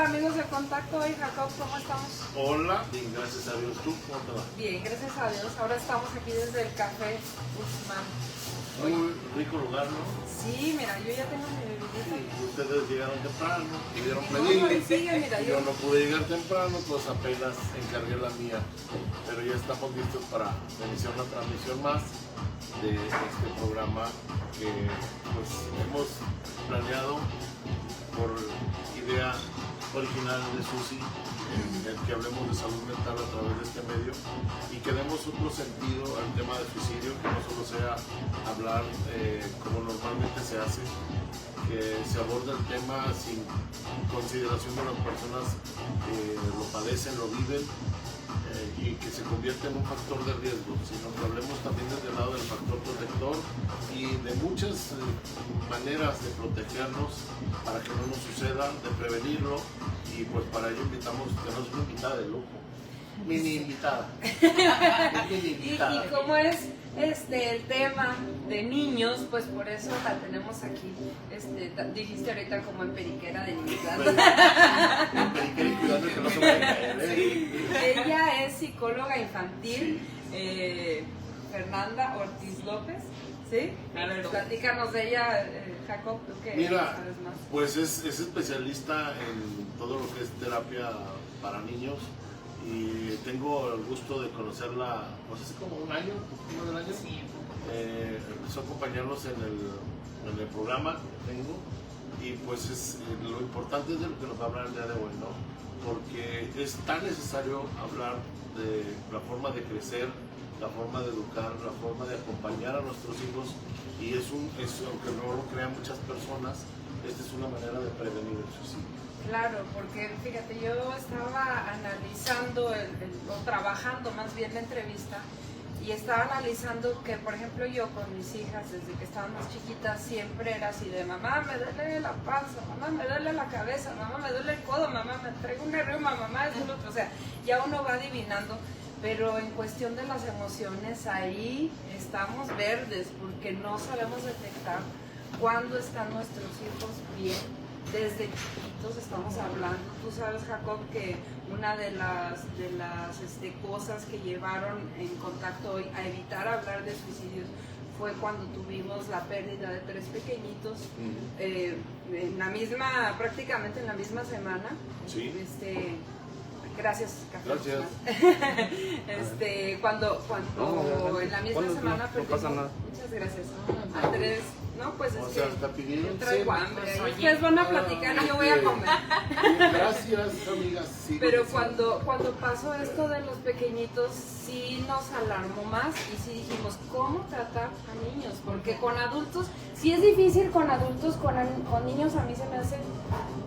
amigos de Contacto Hoy? Jacob, ¿cómo estamos? Hola, bien, gracias a Dios. ¿Tú cómo te va? Bien, gracias a Dios. Ahora estamos aquí desde el Café Guzmán. Muy rico lugar, ¿no? Sí, mira, yo ya tengo mi bebidita. Sí, ustedes llegaron temprano, pudieron No, pedir. sigue, mira, Yo no pude llegar temprano, pues apenas encargué la mía. Pero ya estamos listos para iniciar una transmisión más de este programa que pues hemos planeado por idea original de Susi, en el que hablemos de salud mental a través de este medio y que demos otro sentido al tema del suicidio, que no solo sea hablar como normalmente se hace, que se aborda el tema sin consideración de las personas que lo padecen, lo viven y que se convierte en un factor de riesgo, sino que hablemos también desde el lado del factor protector y de muchas maneras de protegernos para que no nos suceda, de prevenirlo, y pues para ello tenemos una invitada de lujo, mini invitada. Y como es el tema de niños, pues por eso la tenemos aquí. Dijiste ahorita como en periquera de niños. En periquera y cuidando que no se vaya a caer. Ella es psicóloga infantil, Fernanda Ortiz López. ¿Sí? A ver, platícanos de ella, Jacob, tú que sabes más. Pues es especialista en todo lo que es terapia para niños y tengo el gusto de conocerla pues hace como un año, del año. Sí. Empezó a acompañarnos en el programa que tengo y pues lo importante es de lo que nos va a hablar el día de hoy, ¿no? Porque es tan necesario hablar de la forma de crecer, la forma de educar, la forma de acompañar a nuestros hijos y aunque no lo crean muchas personas, esta es una manera de prevenir el suicidio. Claro, porque fíjate, yo estaba analizando, o trabajando más bien la entrevista, y estaba analizando que, por ejemplo, yo con mis hijas, desde que estaban más chiquitas, siempre era así de mamá, me duele la panza, mamá, me duele la cabeza, mamá, me duele el codo, mamá, me traigo un reuma, mamá, es el otro. O sea, ya uno va adivinando, pero en cuestión de las emociones, ahí estamos verdes, porque no sabemos detectar cuándo están nuestros hijos bien. Desde chiquitos estamos hablando. Tú sabes, Jacob, que una de las cosas que llevaron en Contacto Hoy a evitar hablar de suicidios fue cuando tuvimos la pérdida de 3 pequeñitos, prácticamente en la misma semana. Sí. Gracias, Café. Gracias. Cuando en la misma semana no pasa nada. Muchas gracias. Andrés, no, pues es que está pidiendo yo traigo hambre. Pues, Ustedes van a platicar y yo voy a comer. Gracias, amigas. Sí, Pero sí. cuando pasó esto de los pequeñitos, sí nos alarmó más y sí dijimos, ¿cómo tratar a niños? Porque con adultos, sí es difícil con adultos, con niños a mí se me hace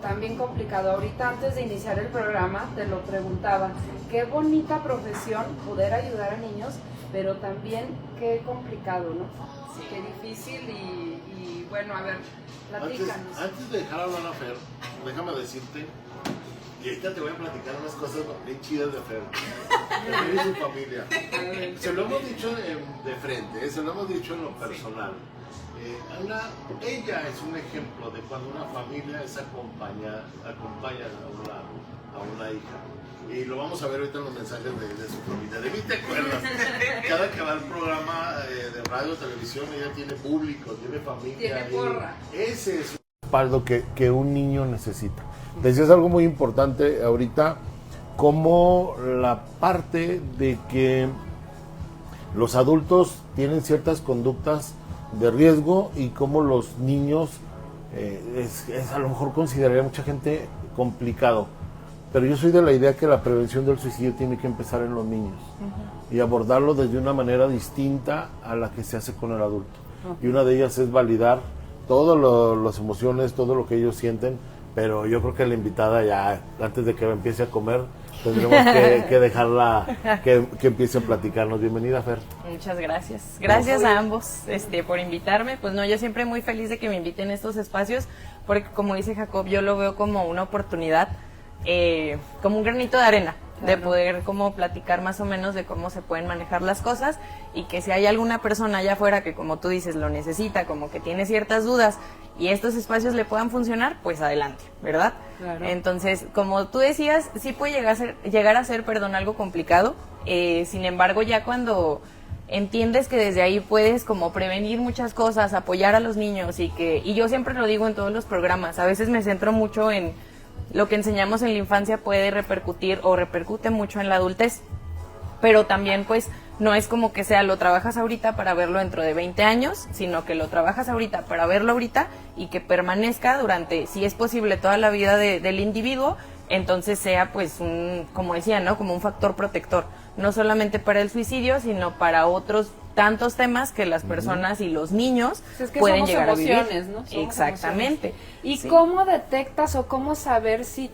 también complicado. Ahorita antes de iniciar el programa te lo preguntaba, qué bonita profesión poder ayudar a niños, pero también qué complicado, ¿no? Sí. Qué difícil y bueno, a ver, platícanos. Antes de dejar hablar a Fer, déjame decirte, y ahorita te voy a platicar unas cosas bien chidas de Fer, de Fer y su familia. Se lo hemos dicho de frente, se lo hemos dicho en lo personal. Ella es un ejemplo de cuando una familia acompaña a una hija. Y lo vamos a ver ahorita en los mensajes de su familia. De mí te acuerdas. Cada que va al programa de radio o televisión, ella tiene público, tiene familia. Tiene porra. Ese es un respaldo que un niño necesita. Decías algo muy importante ahorita, como la parte de que los adultos tienen ciertas conductas de riesgo y como los niños es a lo mejor consideraría mucha gente complicado, pero yo soy de la idea que la prevención del suicidio tiene que empezar en los niños y abordarlo desde una manera distinta a la que se hace con el adulto. Y una de ellas es validar todas las emociones, todo lo que ellos sienten, pero yo creo que la invitada ya, antes de que empiece a comer, tendremos que dejarla que empiece a platicarnos. Bienvenida, Fer. Muchas gracias. Gracias a ambos por invitarme. Pues no, yo siempre muy feliz de que me inviten a estos espacios, porque como dice Jacob, yo lo veo como una oportunidad, como un granito de arena de poder como platicar más o menos de cómo se pueden manejar las cosas, y que si hay alguna persona allá afuera que, como tú dices, lo necesita, como que tiene ciertas dudas y estos espacios le puedan funcionar, pues adelante, ¿verdad? Claro. Entonces, como tú decías, sí puede llegar a ser, algo complicado, sin embargo, ya cuando entiendes que desde ahí puedes como prevenir muchas cosas, apoyar a los niños, y yo siempre lo digo en todos los programas, a veces me centro mucho en lo que enseñamos en la infancia puede repercutir o repercute mucho en la adultez, pero también pues no es como que sea lo trabajas ahorita para verlo dentro de 20 años, sino que lo trabajas ahorita para verlo ahorita y que permanezca durante, si es posible, toda la vida del individuo, entonces sea pues como decía, ¿no? Como un factor protector, no solamente para el suicidio, sino para otros tantos temas que las personas y los niños es que pueden somos llegar emociones, a vivir. ¿no? Somos Exactamente. emociones. ¿Y Sí. cómo detectas o cómo saber si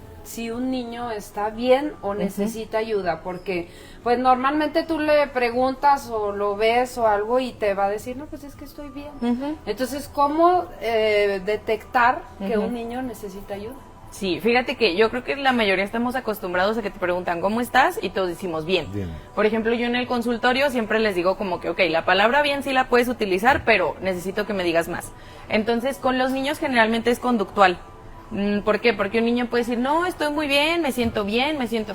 un niño está bien o necesita ayuda? Porque pues normalmente tú le preguntas o lo ves o algo y te va a decir, no, pues es que estoy bien. Entonces, ¿cómo detectar que un niño necesita ayuda? Sí, fíjate que yo creo que la mayoría estamos acostumbrados a que te preguntan ¿cómo estás? Y todos decimos bien. Por ejemplo, yo en el consultorio siempre les digo como que, ok, la palabra bien sí la puedes utilizar, pero necesito que me digas más. Entonces, con los niños generalmente es conductual. ¿Por qué? Porque un niño puede decir, no, estoy muy bien, me siento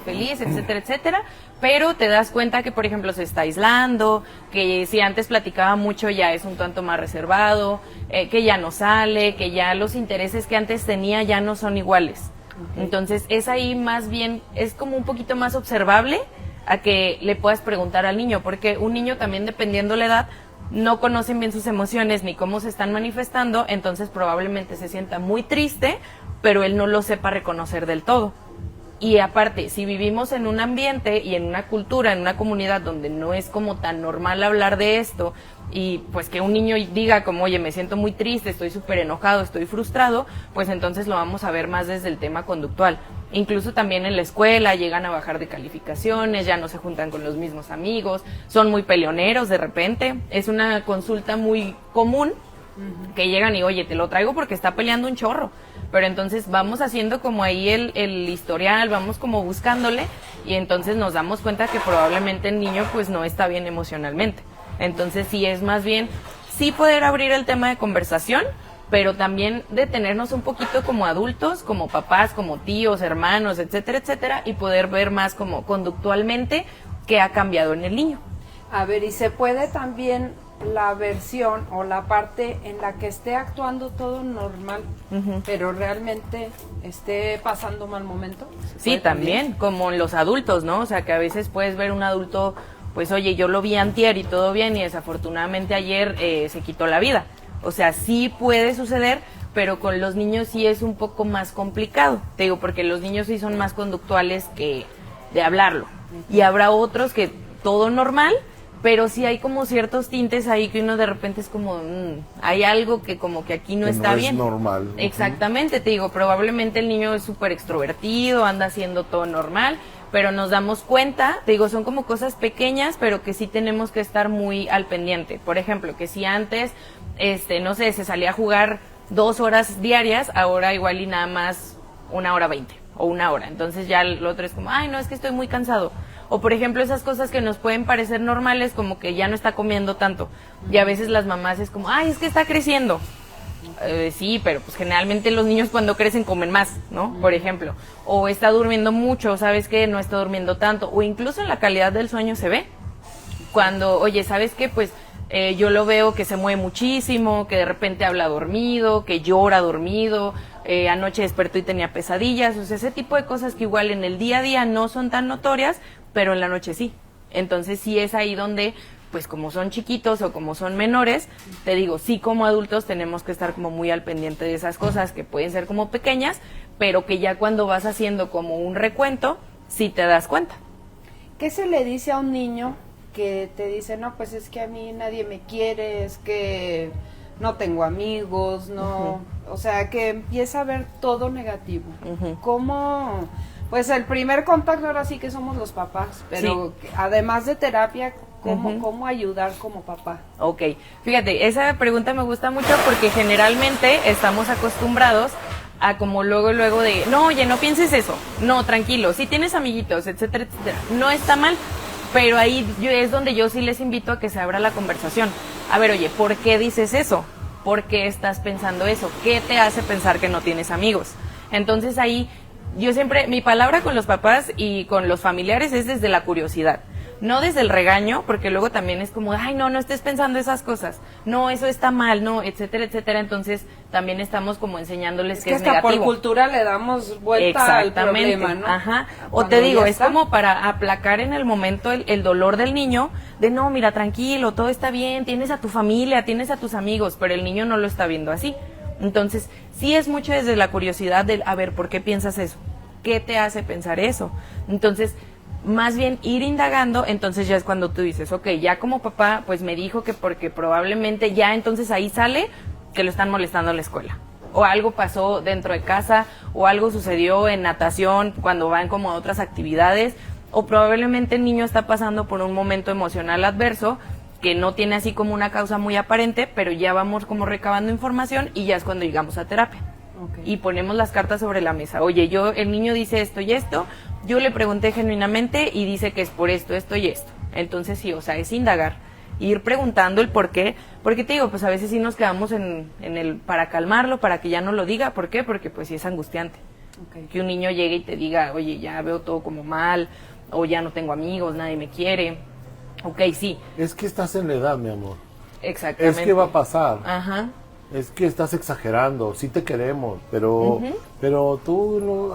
feliz, etcétera, etcétera, pero te das cuenta que, por ejemplo, se está aislando, que si antes platicaba mucho ya es un tanto más reservado, que ya no sale, que ya los intereses que antes tenía ya no son iguales. Entonces, es ahí más bien, es como un poquito más observable a que le puedas preguntar al niño, porque un niño también, dependiendo la edad, no conocen bien sus emociones ni cómo se están manifestando, entonces probablemente se sienta muy triste, pero él no lo sepa reconocer del todo. Y aparte, si vivimos en un ambiente y en una cultura, en una comunidad donde no es como tan normal hablar de esto, y pues que un niño diga como, oye, me siento muy triste, estoy súper enojado, estoy frustrado, pues entonces lo vamos a ver más desde el tema conductual. Incluso también en la escuela llegan a bajar de calificaciones, ya no se juntan con los mismos amigos, son muy peleoneros de repente. Es una consulta muy común que llegan y, oye, te lo traigo porque está peleando un chorro. Pero entonces vamos haciendo como ahí el historial, vamos como buscándole, y entonces nos damos cuenta que probablemente el niño pues no está bien emocionalmente. Entonces sí es más bien, sí poder abrir el tema de conversación, pero también detenernos un poquito como adultos, como papás, como tíos, hermanos, etcétera, etcétera, y poder ver más como conductualmente qué ha cambiado en el niño. A ver, y se puede también la versión o la parte en la que esté actuando todo normal, pero realmente esté pasando mal momento. Sí, también, como los adultos, ¿no? O sea, que a veces puedes ver un adulto, pues oye, yo lo vi antier y todo bien, y desafortunadamente ayer se quitó la vida. O sea, sí puede suceder, pero con los niños sí es un poco más complicado. Te digo, porque los niños sí son más conductuales que de hablarlo. Y habrá otros que todo normal, pero sí hay como ciertos tintes ahí que uno de repente es como, hay algo que como que aquí no está bien. No es normal. Exactamente, te digo, probablemente el niño es súper extrovertido, anda haciendo todo normal, pero nos damos cuenta, te digo, son como cosas pequeñas, pero que sí tenemos que estar muy al pendiente. Por ejemplo, que si antes, no sé, se salía a jugar 2 horas diarias, ahora igual y nada más 1:20 o 1 hora. Entonces ya el otro es como, ay, no, es que estoy muy cansado. O por ejemplo, esas cosas que nos pueden parecer normales, como que ya no está comiendo tanto. Y a veces las mamás es como, ay, es que está creciendo. Sí, pero pues generalmente los niños cuando crecen comen más, ¿no? Por ejemplo. O está durmiendo mucho, ¿sabes qué? No está durmiendo tanto. O incluso en la calidad del sueño se ve. Cuando, oye, ¿sabes qué? Pues yo lo veo que se mueve muchísimo, que de repente habla dormido, que llora dormido, anoche despertó y tenía pesadillas. O sea, ese tipo de cosas que igual en el día a día no son tan notorias, pero en la noche sí. Entonces sí es ahí donde, pues como son chiquitos o como son menores, te digo, sí como adultos tenemos que estar como muy al pendiente de esas cosas que pueden ser como pequeñas, pero que ya cuando vas haciendo como un recuento, sí te das cuenta. ¿Qué se le dice a un niño que te dice, no, pues es que a mí nadie me quiere, es que no tengo amigos, no, o sea, que empieza a ver todo negativo? ¿Cómo? Pues el primer contacto ahora sí que somos los papás, pero sí, además de terapia, ¿cómo ayudar como papá? Ok, fíjate, esa pregunta me gusta mucho porque generalmente estamos acostumbrados a como luego de, no, oye, no pienses eso, no, tranquilo, si tienes amiguitos, etcétera, etcétera, no está mal, pero ahí es donde yo sí les invito a que se abra la conversación. A ver, oye, ¿por qué dices eso? ¿Por qué estás pensando eso? ¿Qué te hace pensar que no tienes amigos? Entonces ahí, yo siempre, mi palabra con los papás y con los familiares es desde la curiosidad. No desde el regaño, porque luego también es como, ay, no estés pensando esas cosas, no, eso está mal, no, etcétera, etcétera. Entonces también estamos como enseñándoles que es hasta negativo. Por cultura le damos vuelta al problema, ¿no? Ajá. O Cuando te digo, es está. como para aplacar en el momento el dolor del niño, de no, mira, tranquilo, todo está bien, tienes a tu familia, tienes a tus amigos, pero el niño no lo está viendo así. Entonces, sí es mucho desde la curiosidad de, a ver, ¿por qué piensas eso? ¿Qué te hace pensar eso? Entonces, más bien ir indagando, entonces ya es cuando tú dices, ok, ya como papá, pues me dijo que porque probablemente ya entonces ahí sale que lo están molestando en la escuela. O algo pasó dentro de casa, o algo sucedió en natación cuando van como a otras actividades, o probablemente el niño está pasando por un momento emocional adverso que no tiene así como una causa muy aparente, pero ya vamos como recabando información y ya es cuando llegamos a terapia. Okay. Y ponemos las cartas sobre la mesa. Oye, el niño dice esto y esto, yo le pregunté genuinamente y dice que es por esto, esto y esto. Entonces sí, o sea, es indagar, ir preguntando el por qué, porque te digo, pues a veces sí nos quedamos en el para calmarlo, para que ya no lo diga. ¿Por qué? Porque pues sí es angustiante. Okay. Que un niño llegue y te diga, oye, ya veo todo como mal, o ya no tengo amigos, nadie me quiere. Ok, sí. Es que estás en la edad, mi amor. Exactamente. Es que va a pasar. Ajá. Es que estás exagerando, sí te queremos, pero pero tú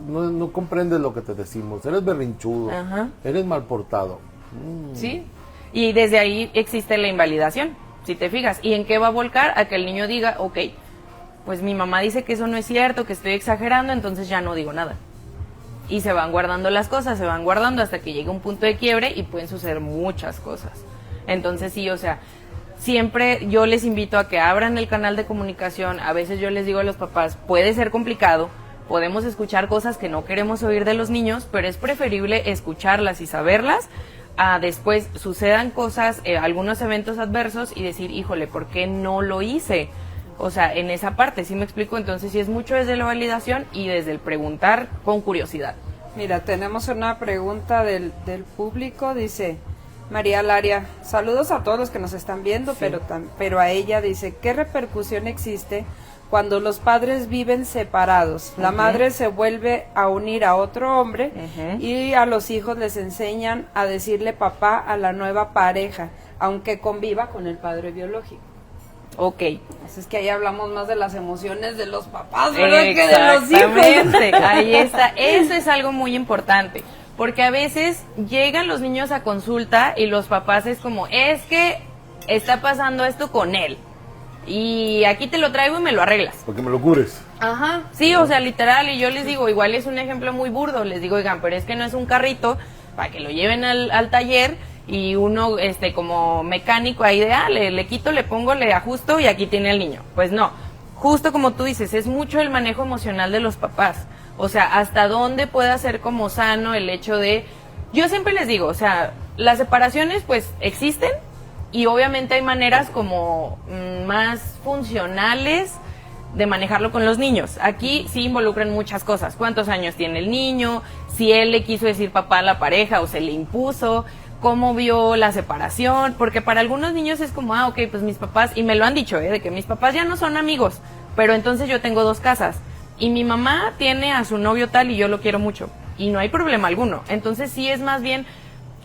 no comprendes lo que te decimos, eres berrinchudo, eres mal portado. Sí, y desde ahí existe la invalidación, si te fijas. ¿Y en qué va a volcar? A que el niño diga, ok, pues mi mamá dice que eso no es cierto, que estoy exagerando, entonces ya no digo nada. Y se van guardando las cosas, se van guardando hasta que llega un punto de quiebre y pueden suceder muchas cosas. Entonces sí, o sea, siempre yo les invito a que abran el canal de comunicación. A veces yo les digo a los papás, puede ser complicado, podemos escuchar cosas que no queremos oír de los niños, pero es preferible escucharlas y saberlas a después sucedan cosas, algunos eventos adversos y decir, híjole, ¿por qué no lo hice? O sea, en esa parte, ¿sí me explico? Entonces sí es mucho desde la validación y desde el preguntar con curiosidad. Mira, tenemos una pregunta del público, dice María Laria, saludos a todos los que nos están viendo, sí. pero a ella dice, ¿qué repercusión existe cuando los padres viven separados? La madre se vuelve a unir a otro hombre y a los hijos les enseñan a decirle papá a la nueva pareja, aunque conviva con el padre biológico. Ok. Así es que ahí hablamos más de las emociones de los papás, ¿verdad? Que de los hijos. Exactamente, ahí está. Eso es algo muy importante. Porque a veces llegan los niños a consulta y los papás es como, es que está pasando esto con él. Y aquí te lo traigo y me lo arreglas. Porque me lo cures. Ajá, sí, o sea, literal. Y yo les digo, igual es un ejemplo muy burdo. Les digo, oigan, pero es que no es un carrito para que lo lleven al taller y uno, como mecánico ahí de, le quito, le pongo, le ajusto y aquí tiene el niño. Pues no, justo como tú dices, es mucho el manejo emocional de los papás. O sea, hasta dónde puede ser como sano el hecho de... Yo siempre les digo, o sea, las separaciones pues existen y obviamente hay maneras como más funcionales de manejarlo con los niños. Aquí sí involucran muchas cosas. ¿Cuántos años tiene el niño? Si él le quiso decir papá a la pareja o se le impuso. ¿Cómo vio la separación? Porque para algunos niños es como, ok, pues mis papás, y me lo han dicho, de que mis papás ya no son amigos, pero entonces yo tengo 2 casas. Y mi mamá tiene a su novio tal y yo lo quiero mucho. Y no hay problema alguno. Entonces sí es más bien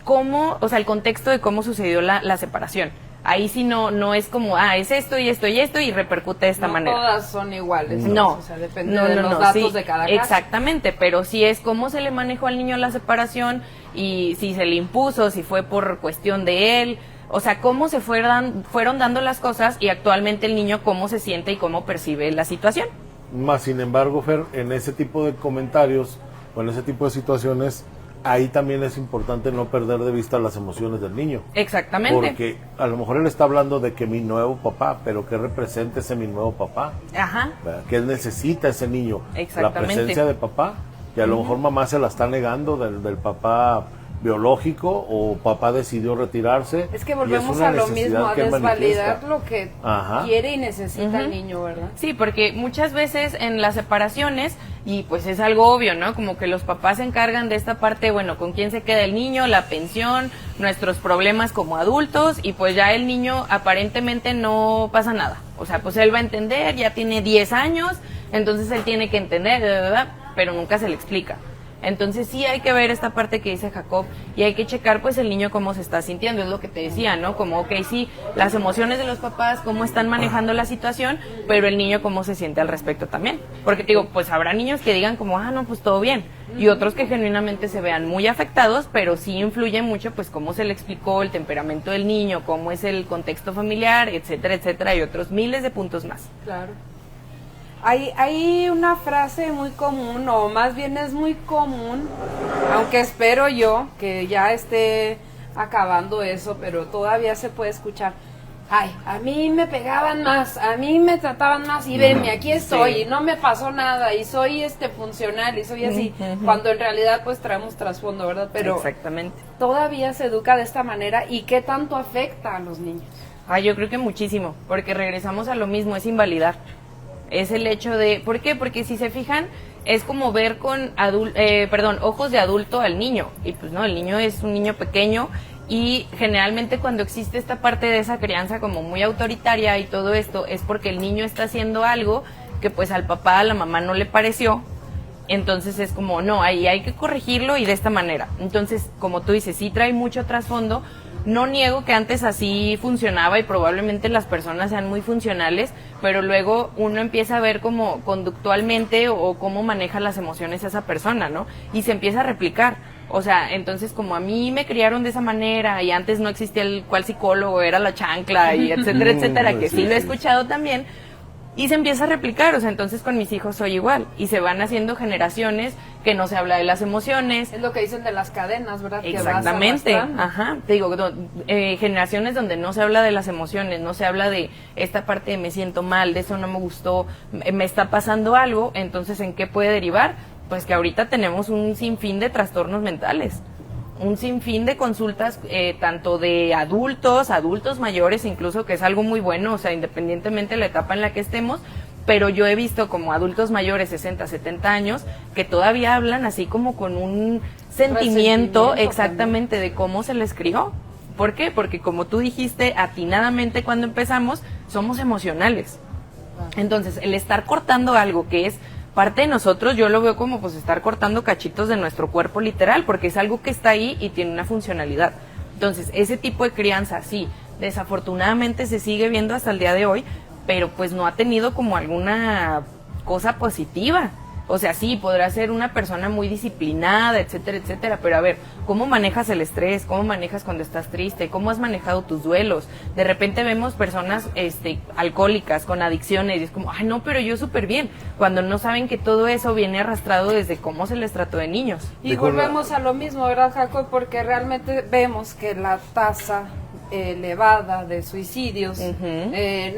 cómo, o sea, el contexto de cómo sucedió la separación. Ahí sí no es como, es esto y esto y esto y repercute de esta manera. No todas son iguales. No. O sea, depende de los datos de cada caso. Exactamente, pero sí es cómo se le manejó al niño la separación y si se le impuso, si fue por cuestión de él. O sea, cómo se fueron dando las cosas y actualmente el niño cómo se siente y cómo percibe la situación. Más sin embargo, Fer, en ese tipo de comentarios o en ese tipo de situaciones, ahí también es importante no perder de vista las emociones del niño. Exactamente. Porque a lo mejor él está hablando de que mi nuevo papá, pero ¿qué representa ese mi nuevo papá? Ajá. ¿Verdad? ¿Qué necesita ese niño? Exactamente. La presencia de papá. Y a lo mejor mamá se la está negando del papá biológico o papá decidió retirarse. Es que volvemos a lo mismo, a desvalidar lo que Ajá. quiere y necesita el niño, ¿verdad? Sí, porque muchas veces en las separaciones, y pues es algo obvio, ¿no? Como que los papás se encargan de esta parte, bueno, con quién se queda el niño, la pensión, nuestros problemas como adultos, y pues ya el niño aparentemente no pasa nada. O sea, pues él va a entender, ya tiene 10 años, entonces él tiene que entender, ¿verdad? Pero nunca se le explica. Entonces sí hay que ver esta parte que dice Jacob y hay que checar pues el niño cómo se está sintiendo, es lo que te decía, ¿no? Como, ok, sí, las emociones de los papás, cómo están manejando la situación, pero el niño cómo se siente al respecto también. Porque te digo, pues habrá niños que digan como, no, pues todo bien, y otros que genuinamente se vean muy afectados, pero sí influye mucho pues cómo se le explicó el temperamento del niño, cómo es el contexto familiar, etcétera, etcétera, y otros miles de puntos más. Claro. Hay una frase muy común, o más bien es muy común, aunque espero yo que ya esté acabando eso, pero todavía se puede escuchar. Ay, a mí me pegaban más, a mí me trataban más y venme, aquí estoy, y no me pasó nada, y soy funcional, y soy así, cuando en realidad pues traemos trasfondo, ¿verdad? Pero exactamente. Todavía se educa de esta manera, ¿y qué tanto afecta a los niños? Yo creo que muchísimo, porque regresamos a lo mismo, es invalidar. Es el hecho de, ¿por qué? Porque si se fijan, es como ver con ojos de adulto al niño. Y pues no, el niño es un niño pequeño y generalmente cuando existe esta parte de esa crianza como muy autoritaria y todo esto, es porque el niño está haciendo algo que pues al papá, a la mamá no le pareció. Entonces es como, no, ahí hay que corregirlo y de esta manera. Entonces, como tú dices, sí trae mucho trasfondo. No niego que antes así funcionaba y probablemente las personas sean muy funcionales, pero luego uno empieza a ver como conductualmente o cómo maneja las emociones esa persona, ¿no? Y se empieza a replicar. O sea, entonces como a mí me criaron de esa manera y antes no existía el cual psicólogo, era la chancla y etcétera, etcétera, que sí lo he escuchado también. Y se empieza a replicar, o sea, entonces con mis hijos soy igual. Y se van haciendo generaciones que no se habla de las emociones. Es lo que dicen de las cadenas, ¿verdad? Exactamente, ajá. Te digo, generaciones donde no se habla de las emociones, no se habla de esta parte de me siento mal, de eso no me gustó, me está pasando algo. Entonces, ¿en qué puede derivar? Pues que ahorita tenemos un sinfín de trastornos mentales. Un sinfín de consultas, tanto de adultos mayores incluso, que es algo muy bueno, o sea, independientemente de la etapa en la que estemos, pero yo he visto como adultos mayores, 60, 70 años, que todavía hablan así como con un sentimiento exactamente de cómo se les crió. ¿Por qué? Porque como tú dijiste atinadamente cuando empezamos, somos emocionales. Entonces, el estar cortando algo que es parte de nosotros, yo lo veo como pues estar cortando cachitos de nuestro cuerpo literal, porque es algo que está ahí y tiene una funcionalidad. Entonces, ese tipo de crianza, sí, desafortunadamente se sigue viendo hasta el día de hoy, pero pues no ha tenido como alguna cosa positiva. O sea, sí, podrá ser una persona muy disciplinada, etcétera, etcétera, pero a ver, ¿cómo manejas el estrés? ¿Cómo manejas cuando estás triste? ¿Cómo has manejado tus duelos? De repente vemos personas alcohólicas, con adicciones, y es como, ay, no, pero yo súper bien, cuando no saben que todo eso viene arrastrado desde cómo se les trató de niños. Y volvemos a lo mismo, ¿verdad, Jacob? Porque realmente vemos que la tasa elevada de suicidios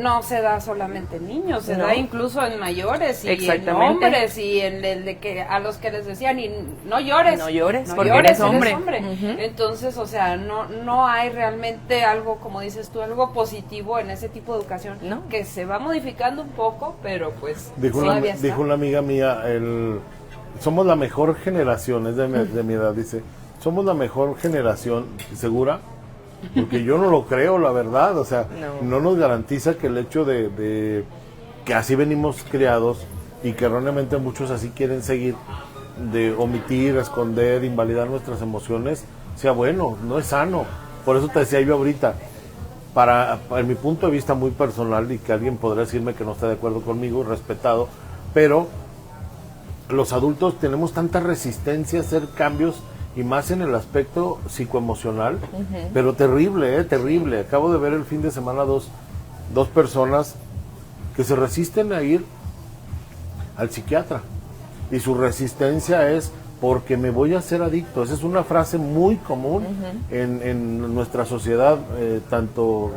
no se da solamente en niños, se da incluso en mayores y en hombres y en el de que a los que les decían y no llores porque eres hombre. Entonces, o sea, no hay realmente algo, como dices tú, algo positivo en ese tipo de educación, que se va modificando un poco, pero pues dijo una amiga mía, somos la mejor generación, es de mi edad, dice, somos la mejor generación, ¿segura? Porque yo no lo creo, la verdad, o sea, no nos garantiza que el hecho de que así venimos criados y que erróneamente muchos así quieren seguir, de omitir, esconder, invalidar nuestras emociones, sea bueno, no es sano. Por eso te decía yo ahorita, en mi punto de vista muy personal, y que alguien podrá decirme que no está de acuerdo conmigo, respetado, pero los adultos tenemos tanta resistencia a hacer cambios, y más en el aspecto psicoemocional, pero terrible, terrible. Acabo de ver el fin de semana dos personas que se resisten a ir al psiquiatra, y su resistencia es porque me voy a hacer adicto. Esa es una frase muy común en nuestra sociedad, tanto,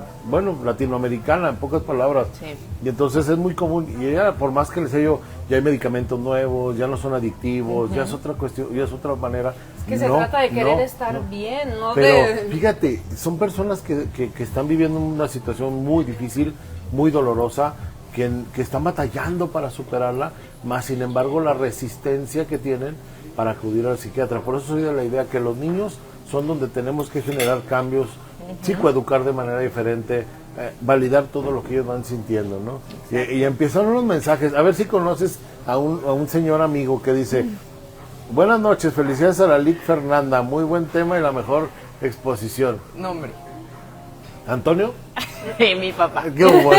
latinoamericana, en pocas palabras. Sí. Y entonces es muy común, y ella, por más que les diga yo, ya hay medicamentos nuevos, ya no son adictivos, ya es otra cuestión, ya es otra manera. que se trata de querer estar bien, no pero de... fíjate, son personas que están viviendo una situación muy difícil, muy dolorosa, que están batallando para superarla, más sin embargo la resistencia que tienen para acudir al psiquiatra. Por eso soy de la idea que los niños son donde tenemos que generar cambios, psicoeducar de manera diferente, validar todo lo que ellos van sintiendo, ¿no? Y empezaron los mensajes. A ver si conoces a un señor amigo que dice: buenas noches, felicidades a la Lic Fernanda, muy buen tema y la mejor exposición. No, hombre. ¿Antonio? Mi papá. ¿Qué hubo?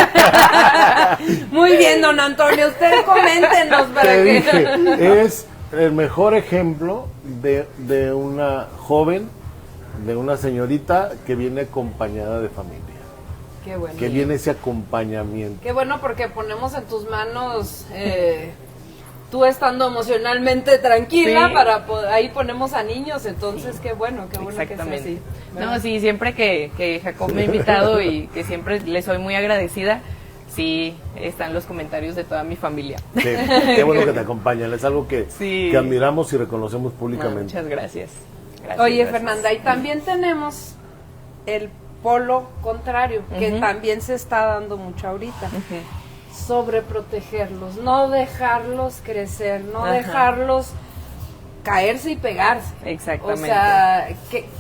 Muy bien, don Antonio, usted coméntenos para Te que... dije, es el mejor ejemplo de una joven, de una señorita que viene acompañada de familia. Qué bueno. Que viene ese acompañamiento. Qué bueno, porque ponemos en tus manos, tú estando emocionalmente tranquila, Sí. para ahí ponemos a niños, entonces qué bueno que sea así. No, sí, siempre que Jacob me ha invitado y que siempre le soy muy agradecida, sí, están los comentarios de toda mi familia. Sí, qué bueno que te acompañan, es algo que admiramos y reconocemos No, públicamente. muchas gracias. Oye, Gracias. Fernanda, y también tenemos el polo contrario, que también se está dando mucho ahorita. Sobreprotegerlos, no dejarlos crecer, no dejarlos caerse y pegarse. Exactamente. O sea,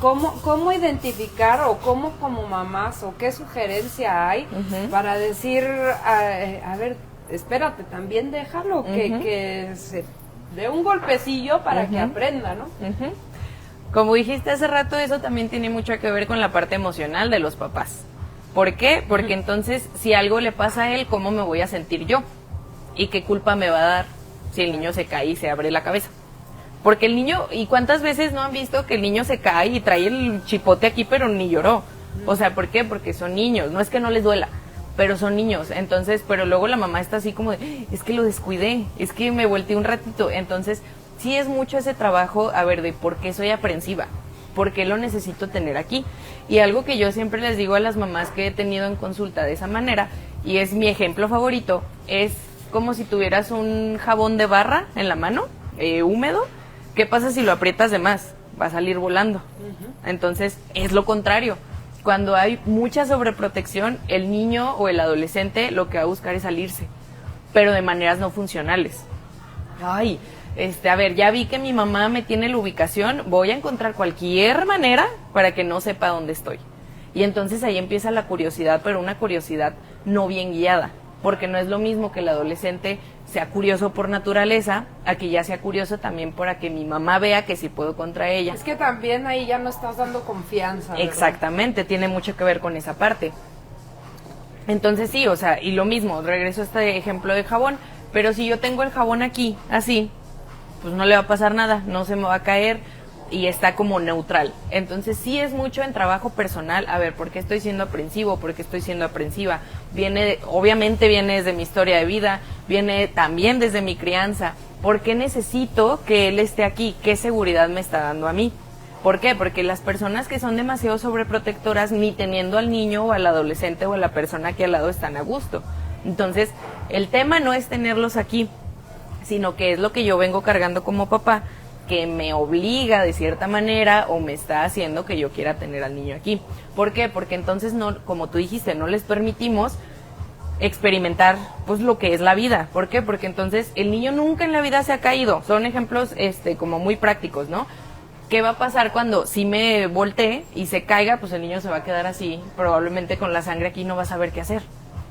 ¿cómo identificar o cómo como mamás o qué sugerencia hay para decir, a ver, espérate, también déjalo, que se dé un golpecillo para que aprenda, ¿no? Como dijiste hace rato, eso también tiene mucho que ver con la parte emocional de los papás. ¿Por qué? Porque entonces, si algo le pasa a él, ¿cómo me voy a sentir yo? ¿Y qué culpa me va a dar si el niño se cae y se abre la cabeza? Porque el niño, ¿y cuántas veces no han visto que el niño se cae y trae el chipote aquí pero ni lloró? O sea, ¿por qué? Porque son niños, no es que no les duela, pero son niños. Entonces, pero luego la mamá está así como de, es que lo descuidé, es que me volteé un ratito. Entonces, sí es mucho ese trabajo, a ver, de por qué soy aprensiva, por qué lo necesito tener aquí. Y algo que yo siempre les digo a las mamás que he tenido en consulta de esa manera, y es mi ejemplo favorito, es como si tuvieras un jabón de barra en la mano, húmedo. ¿Qué pasa si lo aprietas de más? Va a salir volando. Entonces, es lo contrario. Cuando hay mucha sobreprotección, el niño o el adolescente lo que va a buscar es salirse, pero de maneras no funcionales. Ay, a ver, ya vi que mi mamá me tiene la ubicación, voy a encontrar cualquier manera para que no sepa dónde estoy. Y entonces ahí empieza la curiosidad, pero una curiosidad no bien guiada, porque no es lo mismo que el adolescente sea curioso por naturaleza, a que ya sea curioso también para que mi mamá vea que sí puedo contra ella. Es que también ahí ya no estás dando confianza, ¿verdad? Exactamente, tiene mucho que ver con esa parte. Entonces sí, o sea, y lo mismo, regreso a este ejemplo de jabón, pero si yo tengo el jabón aquí, así, pues no le va a pasar nada, no se me va a caer y está como neutral. Entonces sí es mucho en trabajo personal, a ver, ¿por qué estoy siendo aprensivo? ¿Por qué estoy siendo aprensiva? Obviamente viene desde mi historia de vida, viene también desde mi crianza. ¿Por qué necesito que él esté aquí? ¿Qué seguridad me está dando a mí? ¿Por qué? Porque las personas que son demasiado sobreprotectoras, ni teniendo al niño o al adolescente o a la persona que al lado están a gusto. Entonces, el tema no es tenerlos aquí, sino que es lo que yo vengo cargando como papá, que me obliga de cierta manera o me está haciendo que yo quiera tener al niño aquí. ¿Por qué? Porque entonces, no, como tú dijiste, no les permitimos experimentar pues lo que es la vida. ¿Por qué? Porque entonces el niño nunca en la vida se ha caído. Son ejemplos como muy prácticos, ¿no? ¿Qué va a pasar cuando si me voltee y se caiga? Pues el niño se va a quedar así, probablemente con la sangre aquí, no va a saber qué hacer.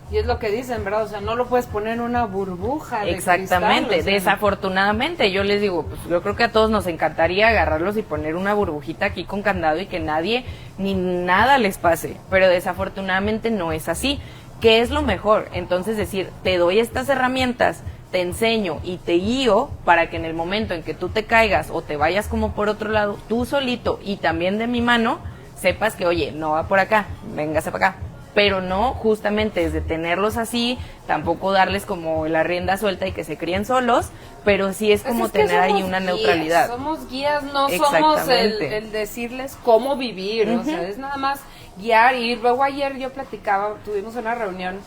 Y es lo que dicen, ¿verdad? O sea, no lo puedes poner en una burbuja de Exactamente, cristal, o sea. Desafortunadamente, yo les digo, pues yo creo que a todos nos encantaría agarrarlos y poner una burbujita aquí con candado y que nadie ni nada les pase, pero desafortunadamente no es así. ¿Qué es lo mejor? Entonces decir, te doy estas herramientas, te enseño y te guío para que en el momento en que tú te caigas o te vayas como por otro lado, tú solito y también de mi mano, sepas que, oye, no va por acá, véngase para acá. Pero no justamente desde tenerlos así, tampoco darles como la rienda suelta y que se críen solos, pero sí es como tener ahí una neutralidad. Somos guías, no somos el decirles cómo vivir, o sea, es nada más guiar. Y luego ayer yo platicaba, tuvimos una reunión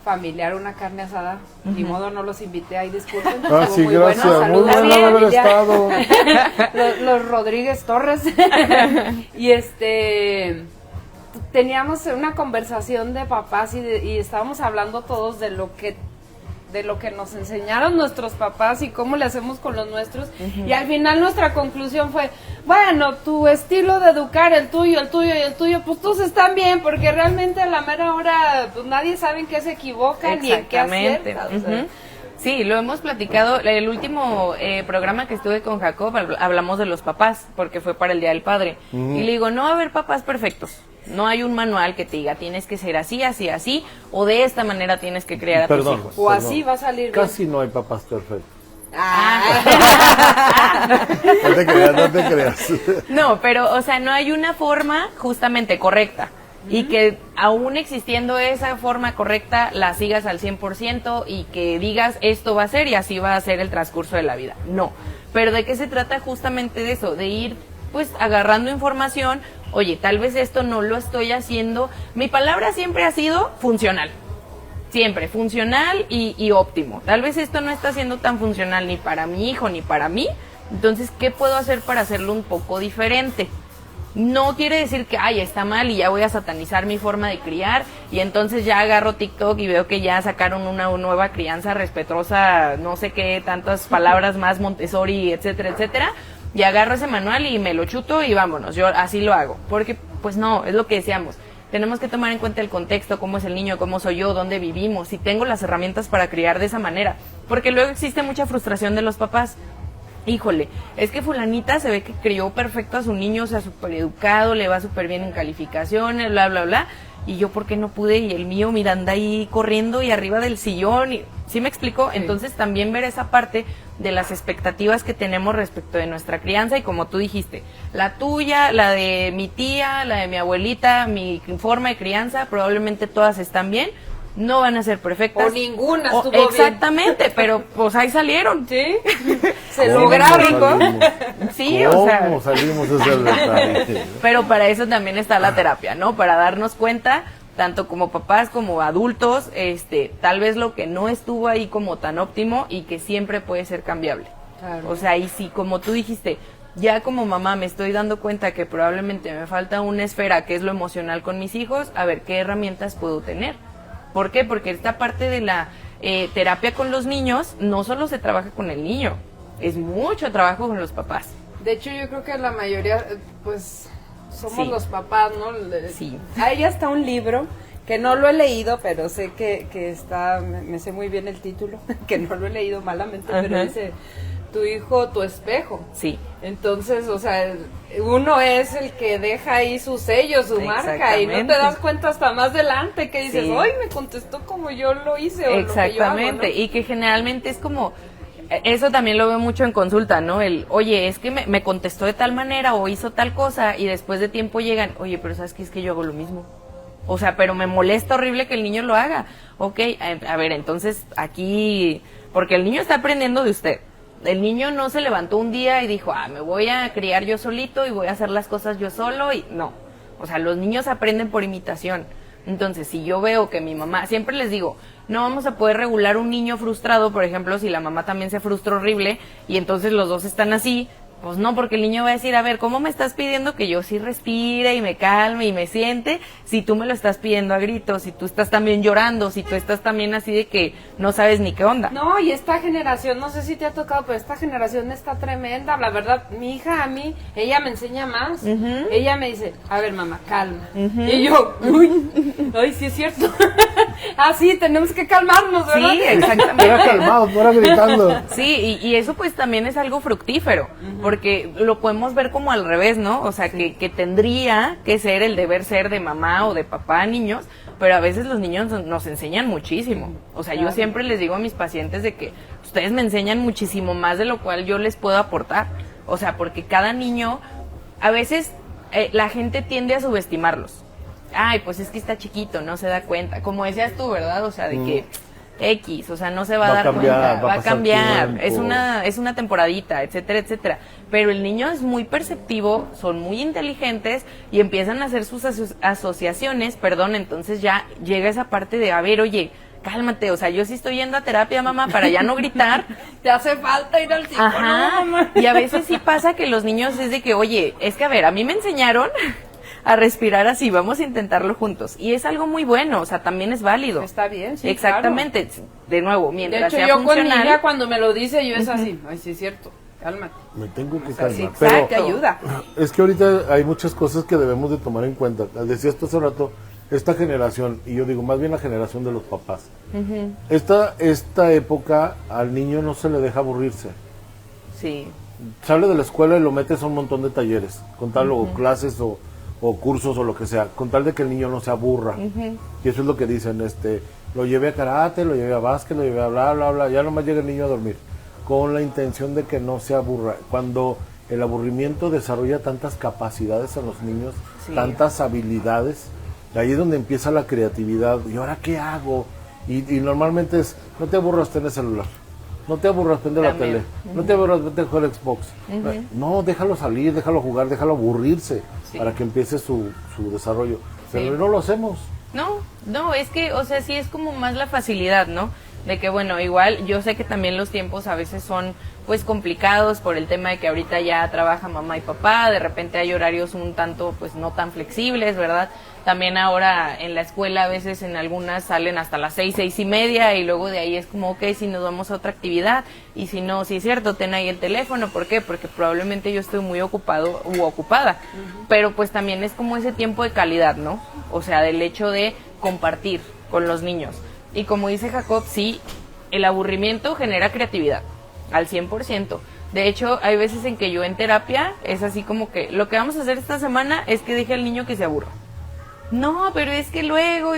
familiar, una carne asada. Ni modo, no los invité ahí, disculpen. Sí, muy gracias. Bueno, muy bueno haber estado. los Rodríguez Torres. Y teníamos una conversación de papás y estábamos hablando todos de lo que nos enseñaron nuestros papás y cómo le hacemos con los nuestros. Y al final nuestra conclusión fue, bueno, tu estilo de educar, el tuyo y el tuyo, pues todos están bien, porque realmente a la mera hora pues nadie sabe en qué se equivoca ni en qué acierta. O sea. Sí, lo hemos platicado. El último programa que estuve con Jacob, hablamos de los papás, porque fue para el Día del Padre. Y le digo, no va a haber papás perfectos. No hay un manual que te diga, tienes que ser así, así, así, o de esta manera tienes que criar a tus hijos. O así va a salir bien. Casi no hay papás perfectos. No te creas. No, pero, o sea, no hay una forma justamente correcta. Y que aún existiendo esa forma correcta, la sigas al 100% y que digas, esto va a ser y así va a ser el transcurso de la vida. No. Pero ¿de qué se trata justamente de eso? De ir, pues, agarrando información. Oye, tal vez esto no lo estoy haciendo. Mi palabra siempre ha sido funcional. Siempre, funcional y óptimo. Tal vez esto no está siendo tan funcional ni para mi hijo ni para mí. Entonces, ¿qué puedo hacer para hacerlo un poco diferente? No quiere decir que, está mal y ya voy a satanizar mi forma de criar y entonces ya agarro TikTok y veo que ya sacaron una nueva crianza respetuosa, no sé qué, tantas palabras más, Montessori, etcétera, etcétera. Y agarro ese manual y me lo chuto y vámonos, yo así lo hago. Porque, pues no, es lo que decíamos. Tenemos que tomar en cuenta el contexto, cómo es el niño, cómo soy yo, dónde vivimos, si tengo las herramientas para criar de esa manera. Porque luego existe mucha frustración de los papás. Híjole, es que fulanita se ve que crió perfecto a su niño, o sea, súper educado, le va súper bien en calificaciones, bla, bla, bla. Y yo, ¿por qué no pude? Y el mío, mira, anda ahí corriendo y arriba del sillón. ¿Sí me explico? Sí. Entonces también ver esa parte de las expectativas que tenemos respecto de nuestra crianza y como tú dijiste, la tuya, la de mi tía, la de mi abuelita, mi forma de crianza, probablemente todas están bien. No van a ser perfectas. O ninguna estuvo bien. Exactamente, pero pues ahí salieron. Sí. Se lograron. Sí, ¿Cómo o sea. salimos ese detalle? Pero para eso también está la terapia, ¿no? Para darnos cuenta, tanto como papás como adultos, tal vez lo que no estuvo ahí como tan óptimo y que siempre puede ser cambiable. Claro. O sea, y si como tú dijiste, ya como mamá me estoy dando cuenta que probablemente me falta una esfera que es lo emocional con mis hijos, a ver qué herramientas puedo tener. ¿Por qué? Porque esta parte de la terapia con los niños no solo se trabaja con el niño, es mucho trabajo con los papás. De hecho, yo creo que la mayoría, pues, somos los papás, ¿no? Sí. Ahí está un libro que no lo he leído, pero sé que está, me sé muy bien el título, que no lo he leído malamente, pero dice, tu hijo, tu espejo. Sí. Entonces, o sea, uno es el que deja ahí su sello, su marca, y no te das cuenta hasta más adelante que dices, ¡ay, me contestó como yo lo hice! O exactamente, lo que yo hago, ¿no? Y que generalmente es como, eso también lo veo mucho en consulta, ¿no? Oye, es que me contestó de tal manera o hizo tal cosa, y después de tiempo llegan, oye, pero ¿sabes qué? Es que yo hago lo mismo. O sea, pero me molesta horrible que el niño lo haga. Ok, a ver, entonces aquí, porque el niño está aprendiendo de usted. El niño no se levantó un día y dijo, me voy a criar yo solito y voy a hacer las cosas yo solo, y no. O sea, los niños aprenden por imitación. Entonces, si yo veo que mi mamá, siempre les digo, no vamos a poder regular un niño frustrado, por ejemplo, si la mamá también se frustra horrible y entonces los dos están así, pues no, porque el niño va a decir, a ver, ¿cómo me estás pidiendo que yo sí respire y me calme y me siente? Si tú me lo estás pidiendo a gritos, si tú estás también llorando, si tú estás también así de que no sabes ni qué onda. No, y esta generación, no sé si te ha tocado, pero esta generación está tremenda. La verdad, mi hija a mí, ella me enseña más. Ella me dice, a ver, mamá, calma. Y yo, ay, sí es cierto. Sí, tenemos que calmarnos, ¿verdad? Sí, exactamente. Era calmado, no era gritando. Sí, y eso pues también es algo fructífero, porque lo podemos ver como al revés, ¿no? O sea, que tendría que ser el deber ser de mamá o de papá a niños, pero a veces los niños nos enseñan muchísimo. O sea, yo siempre les digo a mis pacientes de que ustedes me enseñan muchísimo más de lo cual yo les puedo aportar. O sea, porque cada niño, a veces la gente tiende a subestimarlos. Ay, pues es que está chiquito, no se da cuenta. Como decías tú, ¿verdad? O sea, de que X, o sea, no se va a dar cuenta, va a cambiar, es una temporadita, etcétera, etcétera. Pero el niño es muy perceptivo, son muy inteligentes y empiezan a hacer sus asociaciones, entonces ya llega esa parte de, a ver, oye, cálmate, o sea, yo sí estoy yendo a terapia, mamá, para ya no gritar. Te hace falta ir al psicólogo, Ajá, mamá. y a veces sí pasa que los niños es de que, oye, es que a ver, a mí me enseñaron a respirar así, vamos a intentarlo juntos. Y es algo muy bueno, o sea, también es válido. Está bien, sí, Exactamente, de nuevo, claro. mientras De hecho, sea yo con mi funcional. hija cuando me lo dice, yo es así, ay, sí es cierto, cálmate. Me tengo que O sea, sí, calmar. exacto, Pero te ayuda. es que ahorita hay muchas cosas que debemos de tomar en cuenta. Decías tú hace rato, esta generación, y yo digo más bien la generación de los papás. Esta época al niño no se le deja aburrirse. Sí, Sale de la escuela y lo metes a un montón de talleres, con tal o clases o cursos o lo que sea, con tal de que el niño no se aburra. Y eso es lo que dicen, lo llevé a karate, lo llevé a básquet, lo llevé a bla, bla, bla, ya nomás llega el niño a dormir, con la intención de que no se aburra. Cuando el aburrimiento desarrolla tantas capacidades en los niños, Sí. tantas habilidades, ahí es donde empieza la creatividad. ¿Y ahora qué hago? Y normalmente es, no te aburras, ten el celular. No te aburras, prende la También. tele. No te aburras, vete a jugar Xbox. No, déjalo salir, déjalo jugar, déjalo aburrirse Sí. para que empiece su desarrollo. Pero Sí. no lo hacemos. No, es que, o sea, sí es como más la facilidad, ¿no? De que, bueno, igual yo sé que también los tiempos a veces son pues complicados por el tema de que ahorita ya trabaja mamá y papá, de repente hay horarios un tanto pues no tan flexibles, ¿verdad? También ahora en la escuela a veces en algunas salen hasta las 6:30 y luego de ahí es como, ok, si nos vamos a otra actividad y si no, sí es cierto, ten ahí el teléfono, ¿por qué? Porque probablemente yo estoy muy ocupado u ocupada, pero pues también es como ese tiempo de calidad, ¿no? O sea, del hecho de compartir con los niños. Y como dice Jacob, sí, el aburrimiento genera creatividad, al 100%. De hecho, hay veces en que yo en terapia es así como que lo que vamos a hacer esta semana es que deje al niño que se aburra. No, pero es que luego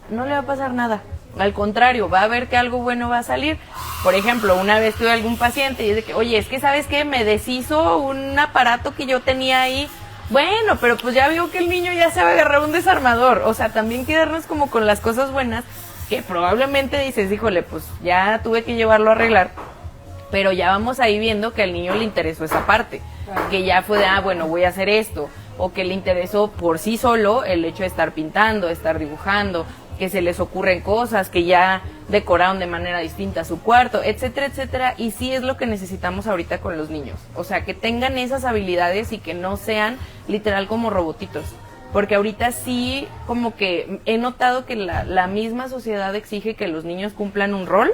no le va a pasar nada. Al contrario, va a ver que algo bueno va a salir. Por ejemplo, una vez tuve algún paciente y dice que, oye, es que ¿sabes qué? Me deshizo un aparato que yo tenía ahí. Bueno, pero pues ya vio que el niño ya sabe agarrar un desarmador. O sea, también quedarnos como con las cosas buenas que probablemente dices, híjole, pues ya tuve que llevarlo a arreglar. Pero ya vamos ahí viendo que al niño le interesó esa parte. Claro. Que ya fue de, bueno, voy a hacer esto. O que le interesó por sí solo el hecho de estar pintando, de estar dibujando, que se les ocurren cosas, que ya decoraron de manera distinta su cuarto, etcétera, etcétera. Y sí es lo que necesitamos ahorita con los niños. O sea, que tengan esas habilidades y que no sean literal como robotitos. Porque ahorita sí, como que he notado que la misma sociedad exige que los niños cumplan un rol,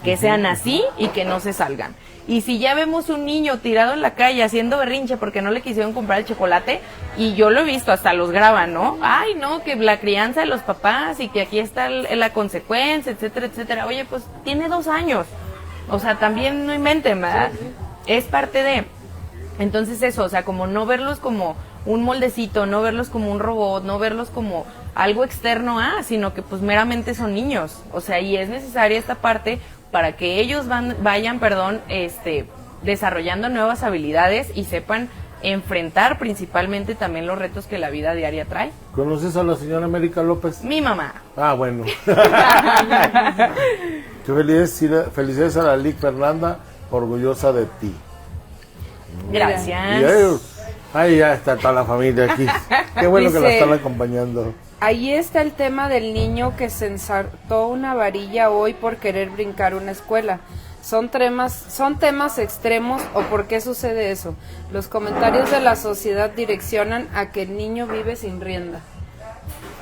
que sean así y que no se salgan. Y si ya vemos un niño tirado en la calle haciendo berrinche porque no le quisieron comprar el chocolate, y yo lo he visto, hasta los graban, ¿no? Ay, no, que la crianza de los papás y que aquí está la consecuencia, etcétera, etcétera. Oye, pues tiene 2 años. O sea, también no inventen, ¿verdad? Es parte de... Entonces eso, o sea, como no verlos como un moldecito, no verlos como un robot, no verlos como algo externo a, sino que pues meramente son niños. O sea, y es necesaria esta parte para que ellos vayan, desarrollando nuevas habilidades y sepan enfrentar principalmente también los retos que la vida diaria trae. ¿Conoces a la señora América López? Mi mamá. Ah, bueno. Felicidades a la Lic Fernanda, orgullosa de ti. Gracias. Ahí ya está toda la familia aquí. Qué bueno que la Dice- están acompañando. Ahí está el tema del niño que se ensartó una varilla hoy por querer brincar una escuela. ¿Son temas extremos o por qué sucede eso? Los comentarios de la sociedad direccionan a que el niño vive sin rienda.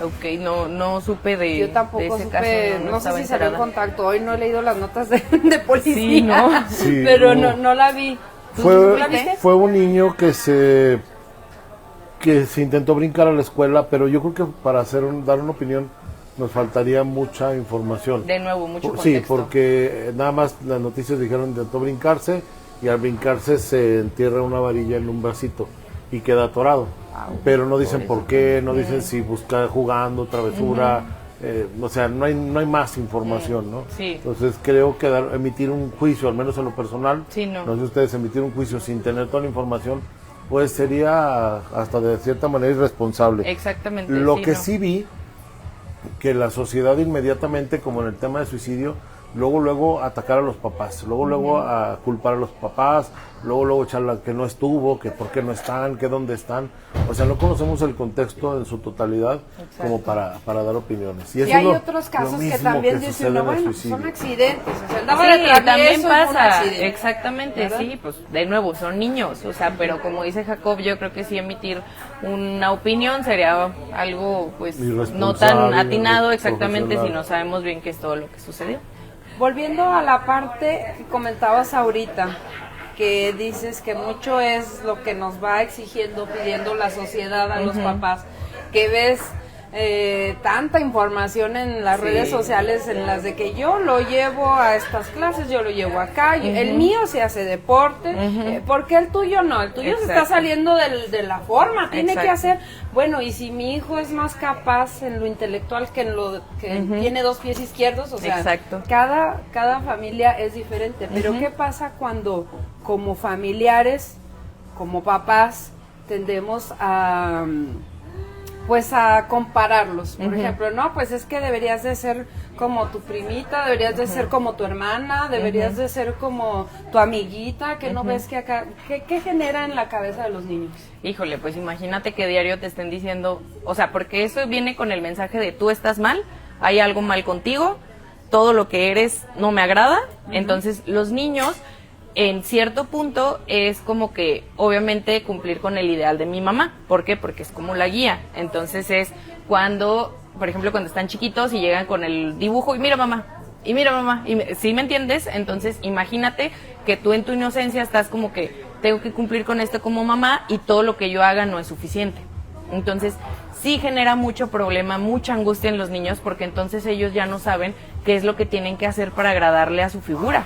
Ok, no supe de Yo tampoco de ese supe, caso, no sé estaba si salió en enterada. contacto. Hoy no he leído las notas de policía, Sí, ¿no? Sí, pero no. no la vi. ¿Tú la viste? Fue un niño que se intentó brincar a la escuela, pero yo creo que para dar una opinión nos faltaría mucha información. De nuevo, mucho Sí, contexto. porque nada más las noticias dijeron intentó brincarse y al brincarse se entierra una varilla en un bracito y queda atorado. Pero no dicen por qué, no dicen si busca jugando, travesura, o sea, no hay más información, ¿no? Sí. Entonces creo que emitir un juicio, al menos en lo personal, Sí, no. sé ustedes, emitir un juicio sin tener toda la información, pues sería hasta de cierta manera irresponsable. Exactamente. Lo que no. sí vi, que la sociedad inmediatamente, como en el tema de suicidio, luego atacar a los papás, luego a culpar a los papás, luego echarla que no estuvo, que por qué no están, que dónde están. O sea, no conocemos el contexto en su totalidad. Exacto. Como para dar opiniones. Y hay otros casos que también dicen, no, bueno, son accidentes, o sea, sí, también pasa, exactamente, ¿verdad? Sí, pues de nuevo, son niños, o sea, pero como dice Jacob, yo creo que sí emitir una opinión sería algo, pues, no tan atinado exactamente si no sabemos bien qué es todo lo que sucedió. Volviendo a la parte que comentabas ahorita, que dices que mucho es lo que nos va exigiendo, pidiendo la sociedad a los papás, que ves tanta información en las redes sociales en las de que yo lo llevo a estas clases, yo lo llevo acá, el mío se hace deporte, porque el tuyo no, el tuyo se está saliendo de la forma, tiene que hacer, bueno, y si mi hijo es más capaz en lo intelectual que en lo que tiene 2 pies izquierdos, o sea, cada familia es diferente, pero ¿qué pasa cuando como familiares, como papás, tendemos a compararlos? Por ejemplo, no, pues es que deberías de ser como tu primita, deberías de ser como tu hermana, deberías de ser como tu amiguita, que no ves que acá, ¿qué genera en la cabeza de los niños? Híjole, pues imagínate que diario te estén diciendo, o sea, porque eso viene con el mensaje de tú estás mal, hay algo mal contigo, todo lo que eres no me agrada, entonces los niños en cierto punto es como que obviamente cumplir con el ideal de mi mamá. ¿Por qué? Porque es como la guía. Entonces es cuando, por ejemplo, cuando están chiquitos y llegan con el dibujo y mira mamá, ¿sí me entiendes? Entonces imagínate que tú en tu inocencia estás como que tengo que cumplir con esto como mamá y todo lo que yo haga no es suficiente. Entonces sí genera mucho problema, mucha angustia en los niños porque entonces ellos ya no saben qué es lo que tienen que hacer para agradarle a su figura,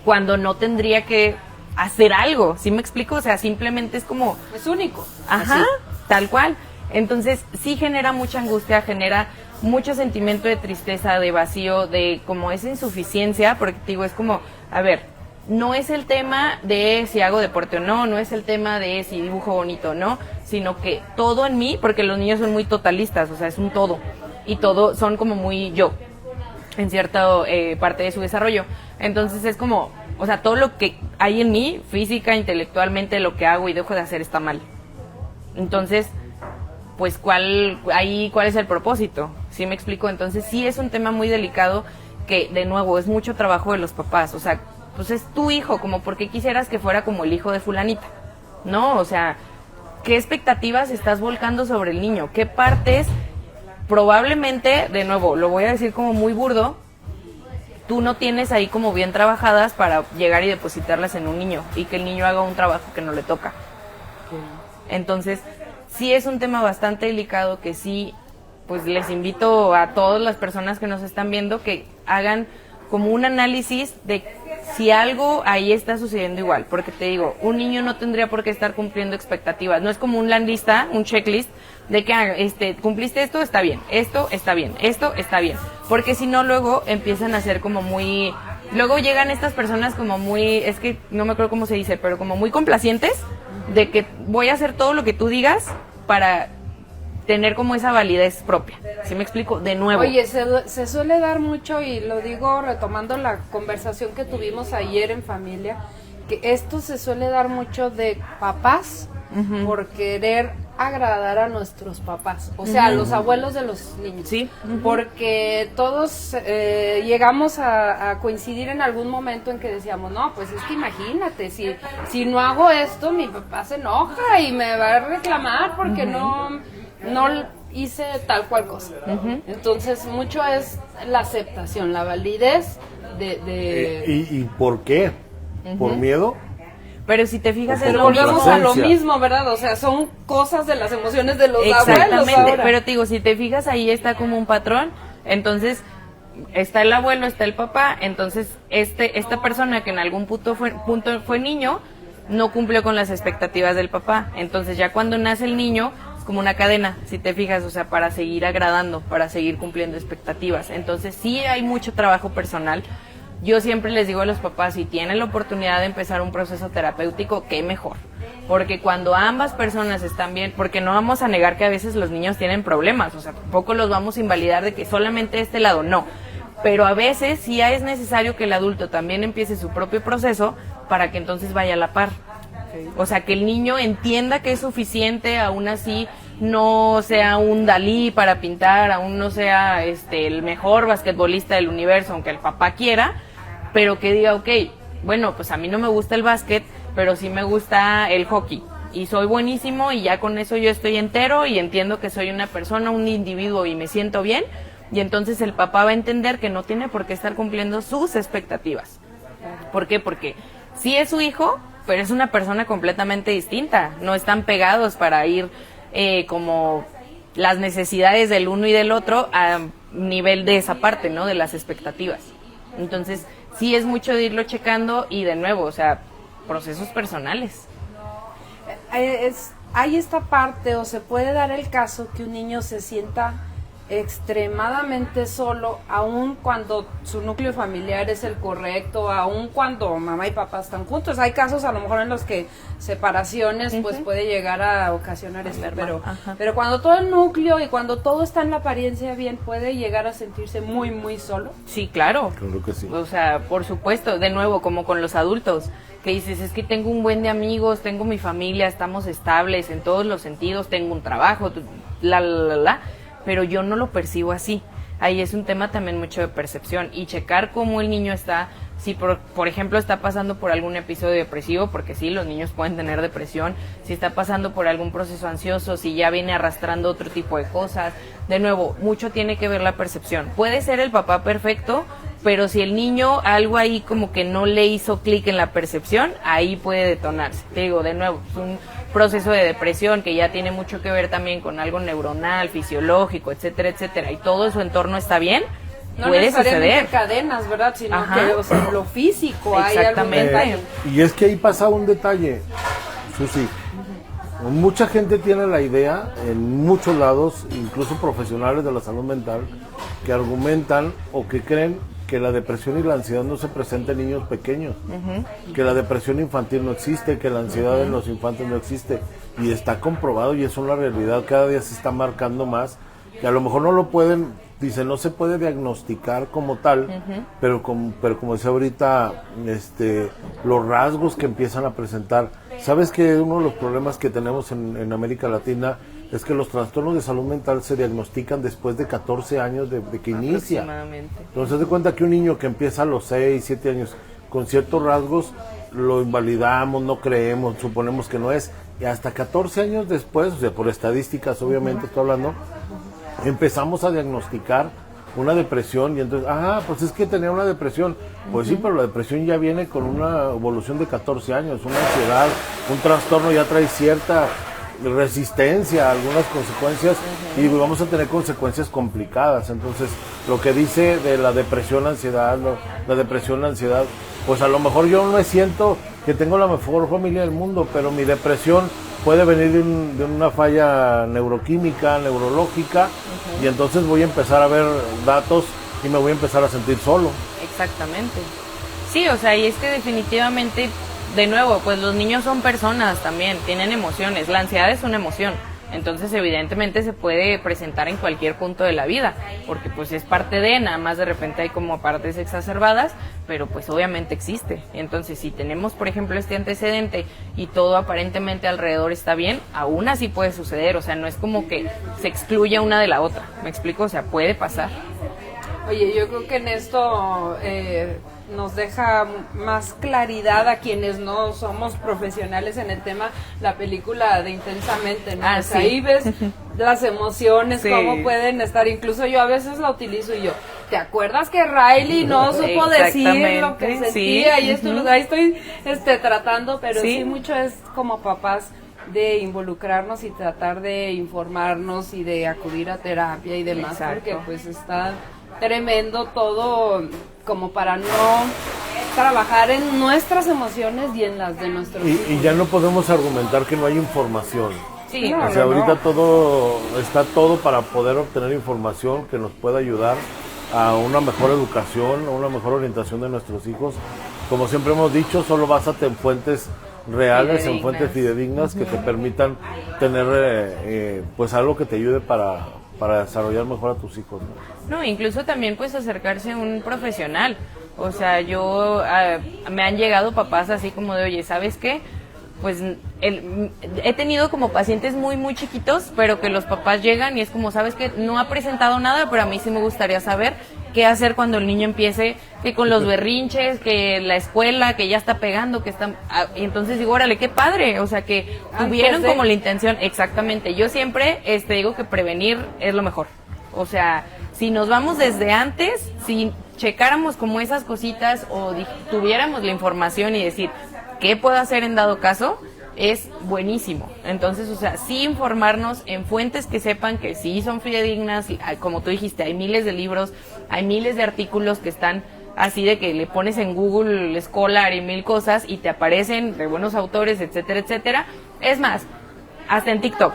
cuando no tendría que hacer algo, ¿sí me explico? O sea, simplemente es como... es único. Ajá, así. Tal cual. Entonces, sí genera mucha angustia, genera mucho sentimiento de tristeza, de vacío, de como esa insuficiencia, porque te digo, es como, a ver, no es el tema de si hago deporte o no, no es el tema de si dibujo bonito o no, sino que todo en mí, porque los niños son muy totalistas, o sea, es un todo, y todo son como muy yo, en cierta parte de su desarrollo. Entonces es como, o sea, todo lo que hay en mí, física, intelectualmente, lo que hago y dejo de hacer está mal. Entonces, pues, ¿cuál es el propósito? ¿Sí me explico? Entonces sí es un tema muy delicado que, de nuevo, es mucho trabajo de los papás. O sea, pues es tu hijo, como porque quisieras que fuera como el hijo de fulanita, ¿no? O sea, ¿qué expectativas estás volcando sobre el niño? ¿Qué partes? Probablemente, de nuevo, lo voy a decir como muy burdo, tú no tienes ahí como bien trabajadas para llegar y depositarlas en un niño y que el niño haga un trabajo que no le toca. Entonces, sí es un tema bastante delicado que sí, pues les invito a todas las personas que nos están viendo que hagan como un análisis de si algo ahí está sucediendo igual, porque te digo, un niño no tendría por qué estar cumpliendo expectativas, no es como una lista, un checklist de que cumpliste esto, está bien, esto está bien, esto está bien, porque si no luego empiezan a ser como muy, luego llegan estas personas como muy, es que no me acuerdo cómo se dice, pero como muy complacientes, de que voy a hacer todo lo que tú digas para tener como esa validez propia. ¿Sí me explico? De nuevo. Oye, se suele dar mucho, y lo digo retomando la conversación que tuvimos ayer en familia, que esto se suele dar mucho de papás por querer agradar a nuestros papás, o sea, a los abuelos de los niños. Sí. Porque todos llegamos a coincidir en algún momento en que decíamos, no, pues es que imagínate, si no hago esto, mi papá se enoja y me va a reclamar porque no hice tal cual cosa. Entonces, mucho es la aceptación, la validez de... ¿Y por qué? ¿Por miedo? Pero si te fijas, es lo volvemos mismo. a lo mismo, ¿verdad? O sea, son cosas de las emociones de los abuelos. Exactamente, pero te digo, si te fijas, ahí está como un patrón. Entonces, está el abuelo, está el papá. Entonces, esta persona que en algún punto fue niño, no cumplió con las expectativas del papá. Entonces, ya cuando nace el niño, es como una cadena, si te fijas, o sea, para seguir agradando, para seguir cumpliendo expectativas. Entonces, sí hay mucho trabajo personal. Yo siempre les digo a los papás, si tienen la oportunidad de empezar un proceso terapéutico, qué mejor. Porque cuando ambas personas están bien, porque no vamos a negar que a veces los niños tienen problemas, o sea, tampoco los vamos a invalidar de que solamente este lado, no. pero a veces sí es necesario que el adulto también empiece su propio proceso para que entonces vaya a la par. O sea, que el niño entienda que es suficiente, aún así no sea un Dalí para pintar, aún no sea el mejor basquetbolista del universo, aunque el papá quiera, pero que diga, ok, bueno, pues a mí no me gusta el básquet, pero sí me gusta el hockey, y soy buenísimo, y ya con eso yo estoy entero, y entiendo que soy una persona, un individuo, y me siento bien, y entonces el papá va a entender que no tiene por qué estar cumpliendo sus expectativas. ¿Por qué? Porque sí es su hijo, pero es una persona completamente distinta, no están pegados para ir como las necesidades del uno y del otro a nivel de esa parte, ¿no? De las expectativas. Entonces, sí es mucho de irlo checando y de nuevo, o sea, procesos personales. Hay esta parte, o se puede dar el caso que un niño se sienta extremadamente solo, aun cuando su núcleo familiar es el correcto, aun cuando mamá y papá están juntos. Hay casos a lo mejor en los que separaciones pues puede llegar a ocasionar esto, pero cuando todo el núcleo y cuando todo está en la apariencia bien, puede llegar a sentirse muy, muy solo. Sí, claro. Claro que sí. O sea, por supuesto, de nuevo, como con los adultos, que dices, es que tengo un buen de amigos, tengo mi familia, estamos estables en todos los sentidos, tengo un trabajo, pero yo no lo percibo así. Ahí es un tema también mucho de percepción y checar cómo el niño está, si por ejemplo está pasando por algún episodio depresivo, porque sí, los niños pueden tener depresión, si está pasando por algún proceso ansioso, si ya viene arrastrando otro tipo de cosas. De nuevo, mucho tiene que ver la percepción. Puede ser el papá perfecto, pero si el niño algo ahí como que no le hizo clic en la percepción, ahí puede detonarse. Te digo, de nuevo, es un proceso de depresión que ya tiene mucho que ver también con algo neuronal, fisiológico, etcétera, etcétera, y todo su entorno está bien, no puede necesariamente suceder. Cadenas, ¿verdad? Sino que, o sea, lo físico, hay algún detalle. Y es que ahí pasa un detalle, Susi. Mucha gente tiene la idea, en muchos lados, incluso profesionales de la salud mental, que argumentan o que creen que la depresión y la ansiedad no se presenta en niños pequeños, que la depresión infantil no existe, que la ansiedad en los infantes no existe, y está comprobado y es una realidad, cada día se está marcando más, que a lo mejor no lo pueden, dice, no se puede diagnosticar como tal, pero como decía ahorita, los rasgos que empiezan a presentar. ¿Sabes que uno de los problemas que tenemos en América Latina es que los trastornos de salud mental se diagnostican después de 14 años de que inicia? Entonces, de cuenta que un niño que empieza a los 6, 7 años con ciertos rasgos, lo invalidamos, no creemos, suponemos que no es, y hasta 14 años después, o sea, por estadísticas obviamente estoy hablando, empezamos a diagnosticar una depresión y entonces, pues es que tenía una depresión. Pues sí, pero la depresión ya viene con una evolución de 14 años, una ansiedad, un trastorno ya trae cierta resistencia a algunas consecuencias y vamos a tener consecuencias complicadas. Entonces, lo que dice de la depresión, ansiedad, pues a lo mejor yo no me siento que tengo la mejor familia del mundo, pero mi depresión puede venir de una falla neuroquímica, neurológica, y entonces voy a empezar a ver datos y me voy a empezar a sentir solo. Exactamente. Sí, o sea, y es que definitivamente, de nuevo, pues los niños son personas también, tienen emociones, la ansiedad es una emoción, entonces evidentemente se puede presentar en cualquier punto de la vida, porque pues es parte de, nada más de repente hay como partes exacerbadas, pero pues obviamente existe. Entonces si tenemos por ejemplo este antecedente y todo aparentemente alrededor está bien, aún así puede suceder, o sea, no es como que se excluya una de la otra, ¿me explico? O sea, puede pasar. Oye, yo creo que en esto nos deja más claridad a quienes no somos profesionales en el tema, la película de Intensamente, ¿no? O sea, ahí ves las emociones, cómo pueden estar, incluso yo a veces la utilizo y yo, ¿te acuerdas que Riley no supo decir lo que sentía? Y esto, ahí estoy tratando, pero sí mucho es como papás de involucrarnos y tratar de informarnos y de acudir a terapia y demás, porque pues está tremendo todo como para no trabajar en nuestras emociones y en las de nuestros hijos. Y ya no podemos argumentar que no hay información. Sí, o sea, ahorita todo está todo para poder obtener información que nos pueda ayudar a una mejor educación, a una mejor orientación de nuestros hijos. Como siempre hemos dicho, solo básate en fuentes reales, en fuentes fidedignas que te permitan tener pues algo que te ayude para para desarrollar mejor a tus hijos, ¿no? No, incluso también pues acercarse a un profesional. O sea, me han llegado papás así como de, oye, ¿sabes qué? Pues he tenido como pacientes muy, muy chiquitos, pero que los papás llegan y es como, ¿sabes qué? No ha presentado nada, pero a mí sí me gustaría saber qué hacer cuando el niño empiece, que con los berrinches, que la escuela, que ya está pegando, que está... Y entonces digo, órale, qué padre, o sea, que tuvieron como la intención, exactamente. Yo siempre digo que prevenir es lo mejor. O sea, si nos vamos desde antes, si checáramos como esas cositas o tuviéramos la información y decir, ¿qué puedo hacer en dado caso? Es buenísimo. Entonces, o sea, sí informarnos en fuentes que sepan que sí son fidedignas, como tú dijiste, hay miles de libros, hay miles de artículos que están así de que le pones en Google Scholar y 1000 cosas y te aparecen de buenos autores, etcétera, etcétera. Es más, hasta en TikTok.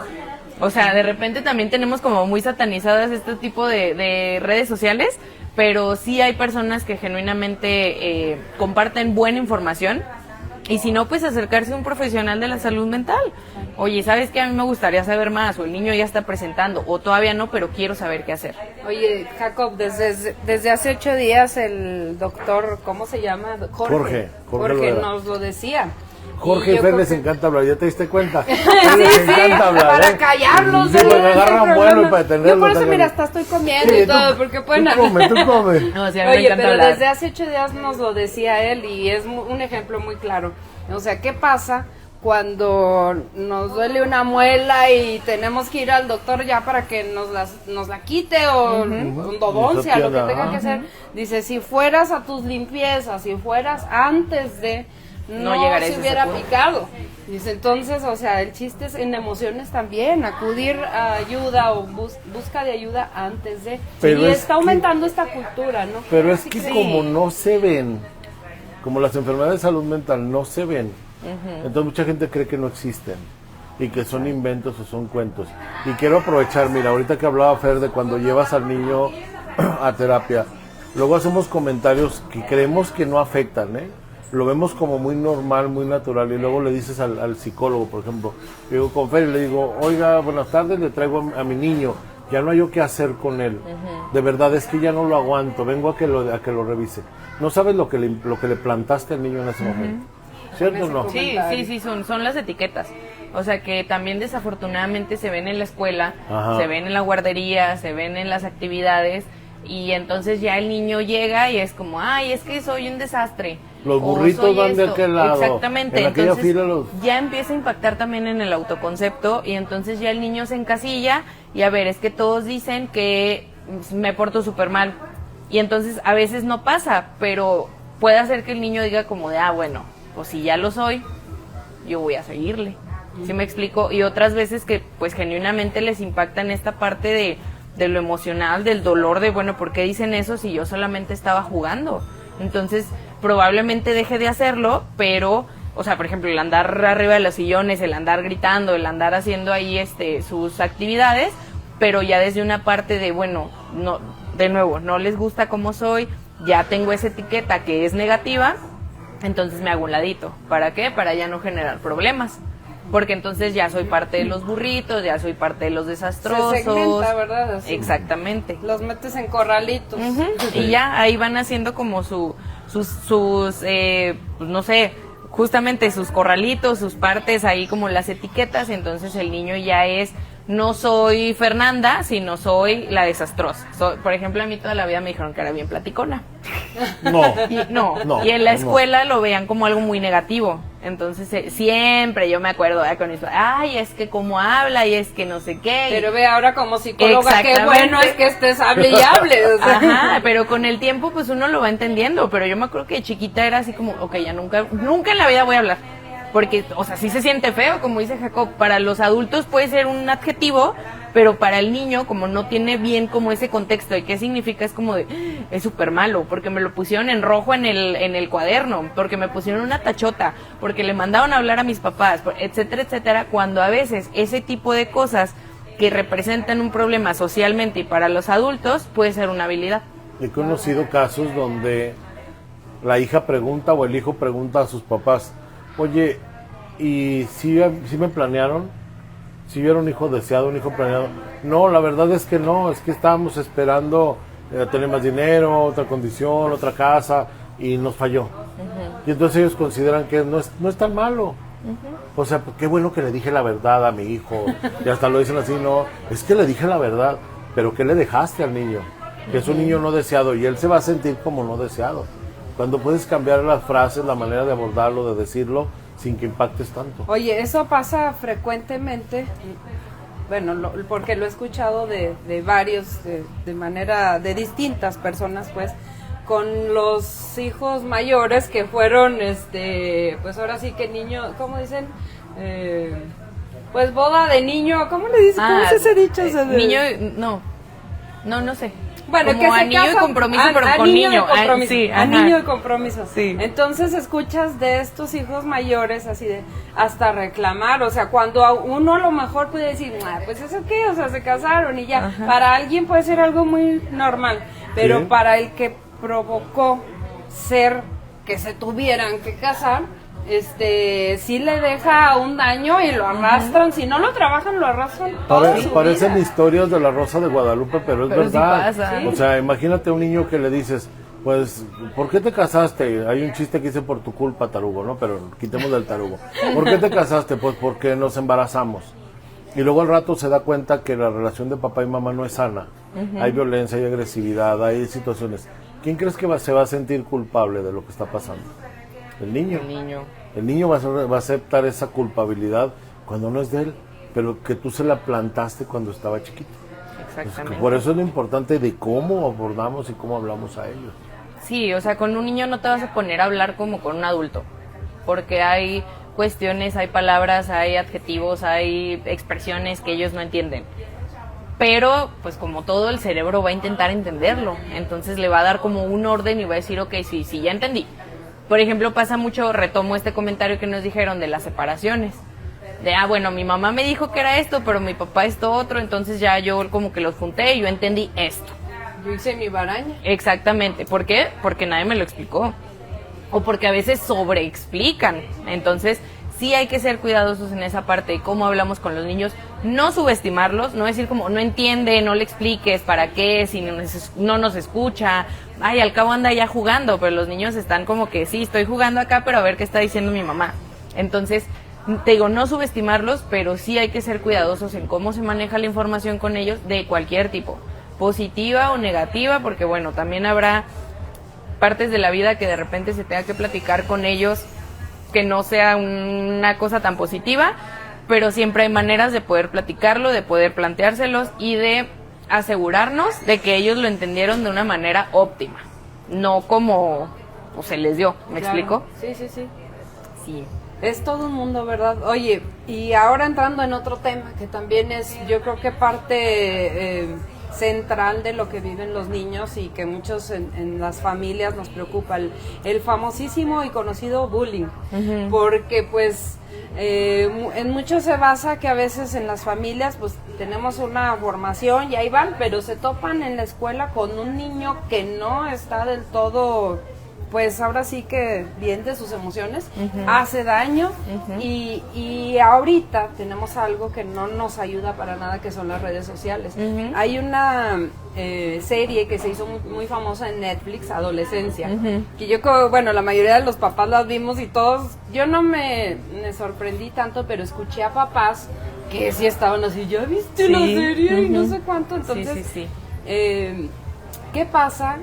O sea, de repente también tenemos como muy satanizadas este tipo de redes sociales, pero sí hay personas que genuinamente comparten buena información. Y si no, pues acercarse a un profesional de la salud mental. Oye, ¿sabes qué? A mí me gustaría saber más, o el niño ya está presentando, o todavía no, pero quiero saber qué hacer. Oye, Jacob, desde hace 8 días el doctor, ¿cómo se llama? Jorge nos lo decía. Jorge y Fer les encanta hablar, ¿ya te diste cuenta? Sí, les encanta hablar, para callarlos. Sí, me agarran bueno y para tenerlos. Yo por eso, mira, hasta estoy comiendo y todo, porque pueden... Tú come. No, sí, a mí me Oye, encanta pero hablar. desde hace 8 días nos lo decía él y es un ejemplo muy claro. O sea, ¿qué pasa cuando nos duele una muela y tenemos que ir al doctor ya para que nos la quite o endodoncia, lo que tenga que hacer? Dice, si fueras a tus limpiezas, si fueras antes de... No se hubiera picado. Dice, entonces, o sea, el chiste es en emociones también, acudir a ayuda o busca de ayuda antes de... Pero y está aumentando esta cultura, ¿no? Pero es que como no se ven, como las enfermedades de salud mental no se ven, entonces mucha gente cree que no existen y que son inventos o son cuentos. Y quiero aprovechar, mira, ahorita que hablaba Fer de cuando llevas al niño a terapia, luego hacemos comentarios que creemos que no afectan, lo vemos como muy normal, muy natural, y luego le dices al psicólogo, por ejemplo, digo con Fer y le digo, oiga, buenas tardes, le traigo a mi niño, ya no hay yo qué hacer con él, de verdad es que ya no lo aguanto, vengo a que lo revise. No sabes lo que le plantaste al niño en ese momento, ¿cierto o no? Sí, son las etiquetas. O sea que también desafortunadamente se ven en la escuela, se ven en la guardería, se ven en las actividades, y entonces ya el niño llega y es como, ay, es que soy un desastre. Los burritos van de aquel lado. Exactamente, en aquella entonces fila ya empieza a impactar también en el autoconcepto y entonces ya el niño se encasilla y a ver, es que todos dicen que me porto súper mal y entonces a veces no pasa, pero puede hacer que el niño diga como de, bueno, pues si ya lo soy, yo voy a seguirle. ¿Sí me explico? Y otras veces que pues genuinamente les impacta en esta parte de lo emocional, del dolor de, bueno, ¿por qué dicen eso si yo solamente estaba jugando? Entonces, probablemente deje de hacerlo, pero, o sea, por ejemplo, el andar arriba de los sillones, el andar gritando, el andar haciendo ahí sus actividades, pero ya desde una parte de, bueno, no, de nuevo, no les gusta cómo soy, ya tengo esa etiqueta que es negativa, entonces me hago un ladito. ¿Para qué? Para ya no generar problemas. Porque entonces ya soy parte de los burritos, ya soy parte de los desastrosos. Se segmenta, ¿verdad? Así. Exactamente. Los metes en corralitos. Y ya ahí van haciendo como sus pues no sé, justamente sus corralitos, sus partes ahí como las etiquetas. Y entonces el niño ya no soy Fernanda, sino soy la desastrosa. Por ejemplo, a mí toda la vida me dijeron que era bien platicona. No. Y en la escuela lo veían como algo muy negativo. Entonces siempre yo me acuerdo con mis ay, es que cómo habla y es que no sé qué. Pero ve ahora como psicóloga, qué bueno es que estés hable y hable. O sea. Ajá, pero con el tiempo pues uno lo va entendiendo. Pero yo me acuerdo que de chiquita era así como, ok, ya nunca en la vida voy a hablar. Porque, o sea, sí se siente feo, como dice Jacob. Para los adultos puede ser un adjetivo, pero para el niño, como no tiene bien como ese contexto de qué significa, es como de, es súper malo, porque me lo pusieron en rojo en el cuaderno, porque me pusieron una tachota, porque le mandaron a hablar a mis papás, etcétera, etcétera, cuando a veces ese tipo de cosas que representan un problema socialmente y para los adultos puede ser una habilidad. He conocido casos donde la hija pregunta o el hijo pregunta a sus papás, oye, ¿y si me planearon? si yo era un hijo deseado, un hijo planeado. No, la verdad es que no, es que estábamos esperando tener más dinero, otra condición, otra casa, y nos falló. Y entonces ellos consideran que no es tan malo. O sea, pues, qué bueno que le dije la verdad a mi hijo. Y hasta lo dicen así, no, es que le dije la verdad, pero ¿qué le dejaste al niño? Que es un niño no deseado y él se va a sentir como no deseado. Cuando puedes cambiar las frases, la manera de abordarlo, de decirlo, sin que impactes tanto. Oye, eso pasa frecuentemente, bueno, porque lo he escuchado de varios, de manera, de distintas personas, pues, con los hijos mayores que fueron, pues ahora sí que niño, ¿cómo dicen? Pues boda de niño, ¿cómo le dicen? ¿Cómo es ese dicho? Niño, no sé. Bueno, como que se anillo casan, de compromiso, pero con niño. Sí, anillo de compromiso. Sí. Entonces escuchas de estos hijos mayores así de hasta reclamar, o sea, cuando uno a lo mejor puede decir, pues eso qué, o sea, se casaron y ya. Ajá. Para alguien puede ser algo muy normal, pero sí, para el que provocó ser que se tuvieran que casar, sí le deja un daño y lo arrastran, si no lo trabajan, lo arrastran toda su parecen vida. Historias de la Rosa de Guadalupe, pero es verdad. Sí pasa. O sea, imagínate un niño que le dices, pues, ¿por qué te casaste? Hay un chiste que dice por tu culpa, tarugo, ¿no? Pero quitemos del tarugo. ¿Por qué te casaste? Pues porque nos embarazamos. Y luego al rato se da cuenta que la relación de papá y mamá no es sana. Hay violencia, hay agresividad, hay situaciones. ¿Quién crees que se va a sentir culpable de lo que está pasando? El niño. El niño va a aceptar esa culpabilidad cuando no es de él, pero que tú se la plantaste cuando estaba chiquito. Exactamente. Pues por eso es lo importante de cómo abordamos y cómo hablamos a ellos. Sí, o sea, con un niño no te vas a poner a hablar como con un adulto, porque hay cuestiones, hay palabras, hay adjetivos, hay expresiones que ellos no entienden. Pero, pues como todo, el cerebro va a intentar entenderlo, entonces le va a dar como un orden y va a decir, ok, sí, ya entendí. Por ejemplo, pasa mucho, retomo este comentario que nos dijeron de las separaciones. De, bueno, mi mamá me dijo que era esto, pero mi papá esto otro, entonces ya yo como que los junté y yo entendí esto. Yo hice mi baraña. Exactamente. ¿Por qué? Porque nadie me lo explicó. O porque a veces sobreexplican. Entonces, sí hay que ser cuidadosos en esa parte de cómo hablamos con los niños. No subestimarlos, no decir como, no entiende, no le expliques para qué, si no nos escucha. Ay, al cabo anda ya jugando, pero los niños están como que, sí, estoy jugando acá, pero a ver qué está diciendo mi mamá. Entonces, te digo, no subestimarlos, pero sí hay que ser cuidadosos en cómo se maneja la información con ellos de cualquier tipo, positiva o negativa, porque bueno, también habrá partes de la vida que de repente se tenga que platicar con ellos que no sea una cosa tan positiva, pero siempre hay maneras de poder platicarlo, de poder planteárselos y de asegurarnos de que ellos lo entendieron de una manera óptima, no como pues, se les dio, ¿me explico? Sí. Sí. Es todo un mundo, ¿verdad? Oye, y ahora entrando en otro tema que también es, yo creo que parte central de lo que viven los niños y que muchos en las familias nos preocupa, el famosísimo y conocido bullying, porque pues en mucho se basa que a veces en las familias pues tenemos una formación y ahí van, pero se topan en la escuela con un niño que no está del todo, pues ahora sí que bien de sus emociones, hace daño y ahorita tenemos algo que no nos ayuda para nada, que son las redes sociales. Hay una serie que se hizo muy famosa en Netflix, Adolescencia, que yo creo, bueno, la mayoría de los papás las vimos y todos, yo no me sorprendí tanto, pero escuché a papás que sí estaban así, ¿ya viste la serie? Y no sé cuánto, entonces, ¿qué pasa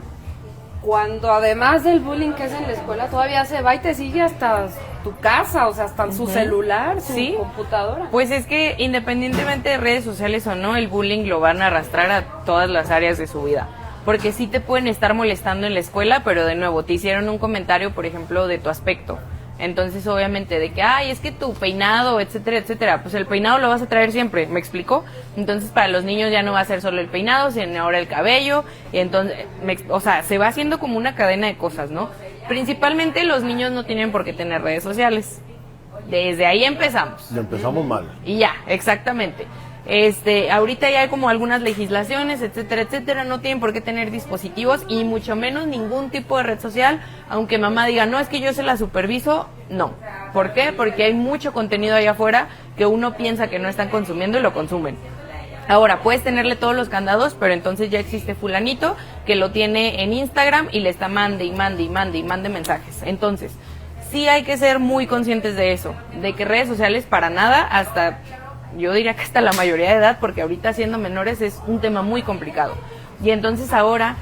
cuando además del bullying que es en la escuela todavía se va y te sigue hasta tu casa, o sea, hasta su celular, su computadora? Pues es que independientemente de redes sociales o no, el bullying lo van a arrastrar a todas las áreas de su vida, porque sí te pueden estar molestando en la escuela, pero de nuevo, te hicieron un comentario, por ejemplo, de tu aspecto. Entonces, obviamente, de que, ay, es que tu peinado, etcétera, etcétera, pues el peinado lo vas a traer siempre, ¿me explico? Entonces, para los niños ya no va a ser solo el peinado, sino ahora el cabello, y entonces, o sea, se va haciendo como una cadena de cosas, ¿no? Principalmente los niños no tienen por qué tener redes sociales. Desde ahí empezamos. Empezamos mal. Y ya, exactamente. Ahorita ya hay como algunas legislaciones, etcétera, etcétera, no tienen por qué tener dispositivos y mucho menos ningún tipo de red social, aunque mamá diga, no, es que yo se la superviso, no. ¿Por qué? Porque hay mucho contenido allá afuera que uno piensa que no están consumiendo y lo consumen. Ahora, puedes tenerle todos los candados, pero entonces ya existe fulanito que lo tiene en Instagram y le está mande mensajes. Entonces, sí hay que ser muy conscientes de eso, de que redes sociales para nada, hasta, yo diría que hasta la mayoría de edad, porque ahorita siendo menores es un tema muy complicado. Y entonces ahora,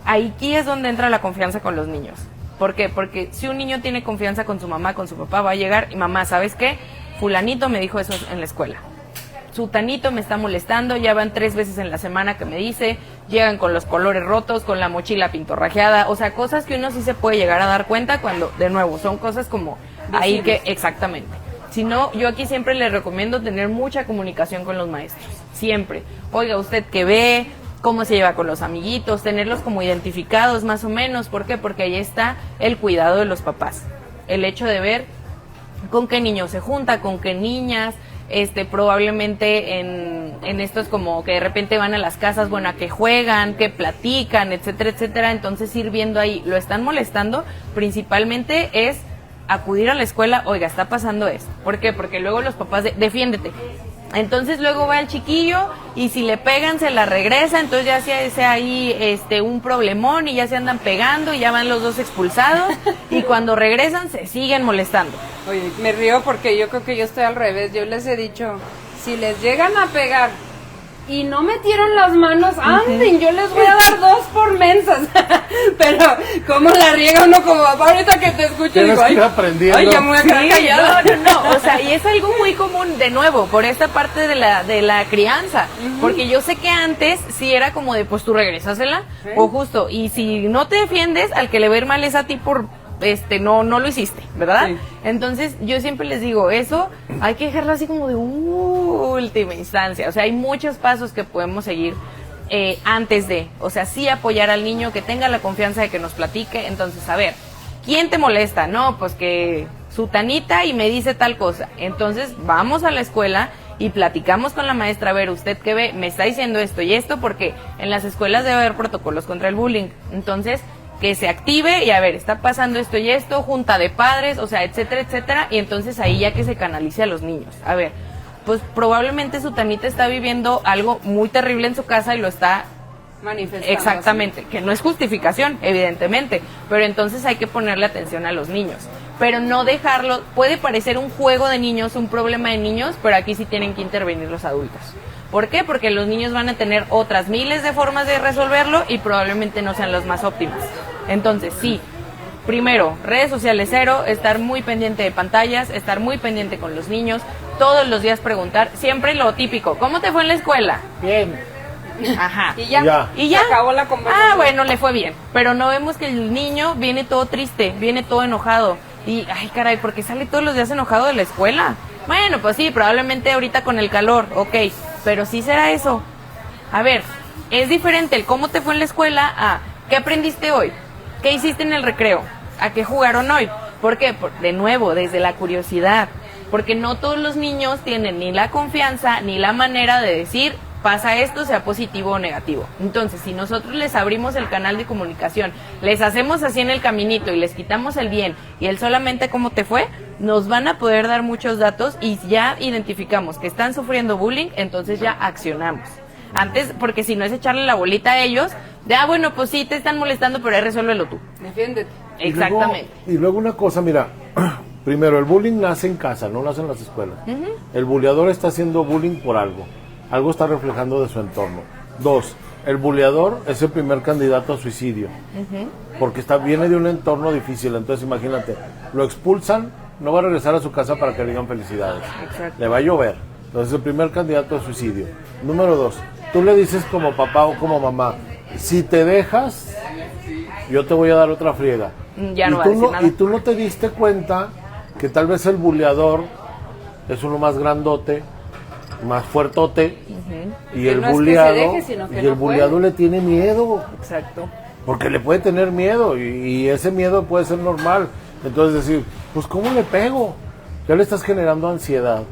aquí es donde entra la confianza con los niños. ¿Por qué? Porque si un niño tiene confianza con su mamá, con su papá, va a llegar y mamá, ¿sabes qué? Fulanito me dijo eso en la escuela. Sutanito me está molestando, ya van 3 veces en la semana que me dice, llegan con los colores rotos, con la mochila pintorrajeada, o sea, cosas que uno sí se puede llegar a dar cuenta cuando, de nuevo, son cosas como ahí que, exactamente. Si no, yo aquí siempre les recomiendo tener mucha comunicación con los maestros, siempre. Oiga, ¿usted qué ve? ¿Cómo se lleva con los amiguitos? Tenerlos como identificados más o menos, ¿por qué? Porque ahí está el cuidado de los papás, el hecho de ver con qué niños se junta, con qué niñas. Probablemente en estos como que de repente van a las casas, bueno, a que juegan, que platican, etcétera, etcétera. Entonces ir viendo ahí, lo están molestando, principalmente es acudir a la escuela, oiga, está pasando esto. ¿Por qué? Porque luego los papás, defiéndete. Entonces luego va el chiquillo y si le pegan se la regresa, entonces ya se hace ahí un problemón y ya se andan pegando y ya van los dos expulsados y cuando regresan se siguen molestando. Oye, me río porque yo creo que yo estoy al revés. Yo les he dicho, si les llegan a pegar y no metieron las manos, anden, yo les voy a dar 2 por mensas. Pero cómo la riega uno como papá, ahorita que te escucho digo, ay, ya me voy a quedar callada. No, o sea, y es algo muy común, de nuevo, por esta parte de la crianza, porque yo sé que antes sí era como de, pues tú regrésasela, o justo, y si no te defiendes, al que le va a ir mal es a ti por no lo hiciste, ¿verdad? Sí. Entonces yo siempre les digo, eso hay que dejarlo así como de última instancia, o sea, hay muchos pasos que podemos seguir antes de, o sea, sí apoyar al niño, que tenga la confianza de que nos platique. Entonces, a ver, ¿quién te molesta? No, pues que sutanita y me dice tal cosa. Entonces vamos a la escuela y platicamos con la maestra, a ver, ¿usted qué ve? Me está diciendo esto y esto, porque en las escuelas debe haber protocolos contra el bullying. Entonces, que se active y a ver, está pasando esto y esto, junta de padres, o sea, etcétera, etcétera, y entonces ahí ya que se canalice a los niños. A ver, pues probablemente Sutanita está viviendo algo muy terrible en su casa y lo está manifestando. Exactamente, que no es justificación, evidentemente, pero entonces hay que ponerle atención a los niños, pero no dejarlo, puede parecer un juego de niños, un problema de niños, pero aquí sí tienen que intervenir los adultos. ¿Por qué? Porque los niños van a tener otras miles de formas de resolverlo y probablemente no sean las más óptimas. Entonces, sí, primero, redes sociales 0, estar muy pendiente de pantallas, estar muy pendiente con los niños, todos los días preguntar, siempre lo típico, ¿cómo te fue en la escuela? Bien. Ajá. Y ya. Y ya. Se acabó la conversación. Ah, bueno, le fue bien. Pero no vemos que el niño viene todo triste, viene todo enojado. Y, ay, caray, ¿por qué sale todos los días enojado de la escuela? Bueno, pues sí, probablemente ahorita con el calor, ok, pero sí será eso. A ver, es diferente el cómo te fue en la escuela a qué aprendiste hoy, qué hiciste en el recreo, a qué jugaron hoy. ¿Por qué? De nuevo, desde la curiosidad, porque no todos los niños tienen ni la confianza ni la manera de decir, pasa esto, sea positivo o negativo. Entonces, si nosotros les abrimos el canal de comunicación, les hacemos así en el caminito y les quitamos el bien y el solamente cómo te fue, nos van a poder dar muchos datos y ya identificamos que están sufriendo bullying, entonces ya accionamos. Antes, porque si no es echarle la bolita a ellos, de, bueno, pues sí, te están molestando, pero ahí resuélvelo tú. Defiéndete. Exactamente. Y luego una cosa, mira, primero, el bullying nace en casa, no nace en las escuelas. El bulleador está haciendo bullying por algo. Algo está reflejando de su entorno. 2, el buleador es el primer candidato a suicidio, porque viene de un entorno difícil. Entonces imagínate, lo expulsan, no va a regresar a su casa para que le digan felicidades. Exacto. Le va a llover. Entonces el primer candidato a suicidio. Número 2, tú le dices como papá o como mamá, si te dejas, yo te voy a dar otra friega. Ya no va a decir nada. Y tú no te diste cuenta que tal vez el buleador es uno más grandote, más fuertote, y el buleado, le tiene miedo. Exacto. Porque le puede tener miedo y ese miedo puede ser normal. Entonces decir, pues ¿cómo le pego? Ya le estás generando ansiedad.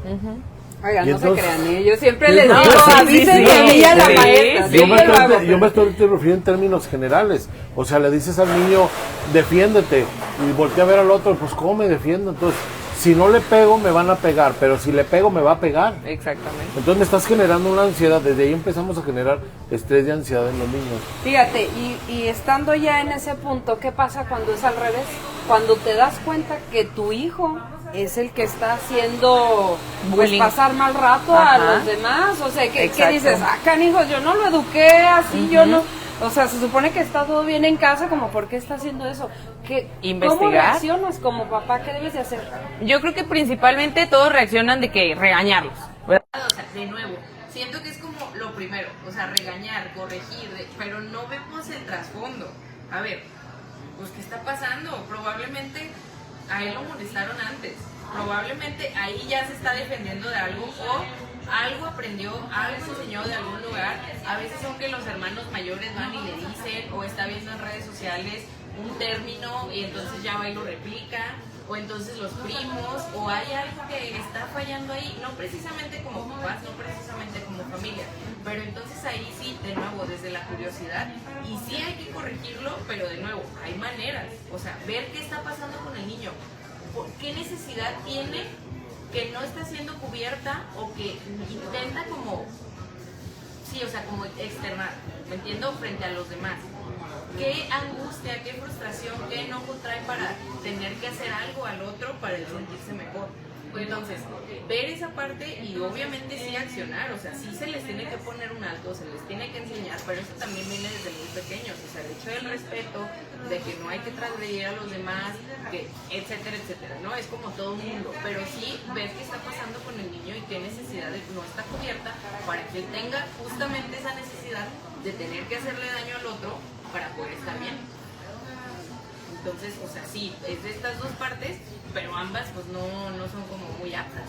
Oigan, Y no entonces- se crean, ¿eh? Yo siempre Sí, les no, digo, sí, avisen sí, a mí y a la sí, maestra. sí. Sí, Yo me lo hago, estoy refiriendo en términos generales. O sea, le dices al niño, defiéndete, y voltea a ver al otro, pues ¿cómo me defiendo? Entonces, si no le pego, me van a pegar, pero si le pego, me va a pegar. Exactamente. Entonces me estás generando una ansiedad, desde ahí empezamos a generar estrés y ansiedad en los niños. Fíjate, y estando ya en ese punto, ¿qué pasa cuando es al revés? Cuando te das cuenta que tu hijo es el que está haciendo pues, Bullying. pasar mal rato Ajá. a los demás, o sea, ¿qué Exacto. dices? Ah, canijos, yo no lo eduqué así, yo no... O sea, se supone que está todo bien en casa, como ¿por qué está haciendo eso? ¿Cómo Investigar. reaccionas como papá? ¿Qué debes de hacer? Yo creo que principalmente todos reaccionan de que regañarlos, ¿verdad? O sea, de nuevo, siento que es como lo primero, o sea, regañar, corregir, pero no vemos el trasfondo. A ver, pues ¿qué está pasando? Probablemente a él lo molestaron antes, probablemente ahí ya se está defendiendo de algo o algo aprendió, algo enseñó de algún lugar. A veces son que los hermanos mayores van y le dicen o está viendo en redes sociales un término y entonces ya va y lo replica, o entonces los primos, o hay algo que está fallando ahí, no precisamente como papás, no precisamente como familia, pero entonces ahí sí, de nuevo, desde la curiosidad, y sí hay que corregirlo, pero de nuevo, hay maneras, o sea, ver qué está pasando con el niño, qué necesidad tiene que no está siendo cubierta o que intenta como, sí, o sea, como externar, ¿me entiendo? Frente a los demás. Qué angustia, qué frustración, qué enojo trae para tener que hacer algo al otro para él sentirse mejor. Entonces, ver esa parte y obviamente sí accionar, o sea, sí se les tiene que poner un alto, se les tiene que enseñar, pero eso también viene desde muy pequeños, o sea, el hecho del respeto, de que no hay que transgredir a los demás, que etcétera, etcétera, ¿no? Es como todo un mundo, pero sí ver qué está pasando con el niño y qué necesidad no está cubierta para que él tenga justamente esa necesidad de tener que hacerle daño al otro para poder estar bien. Entonces, o sea, sí, es de estas dos partes, pero ambas pues no son como muy aptas.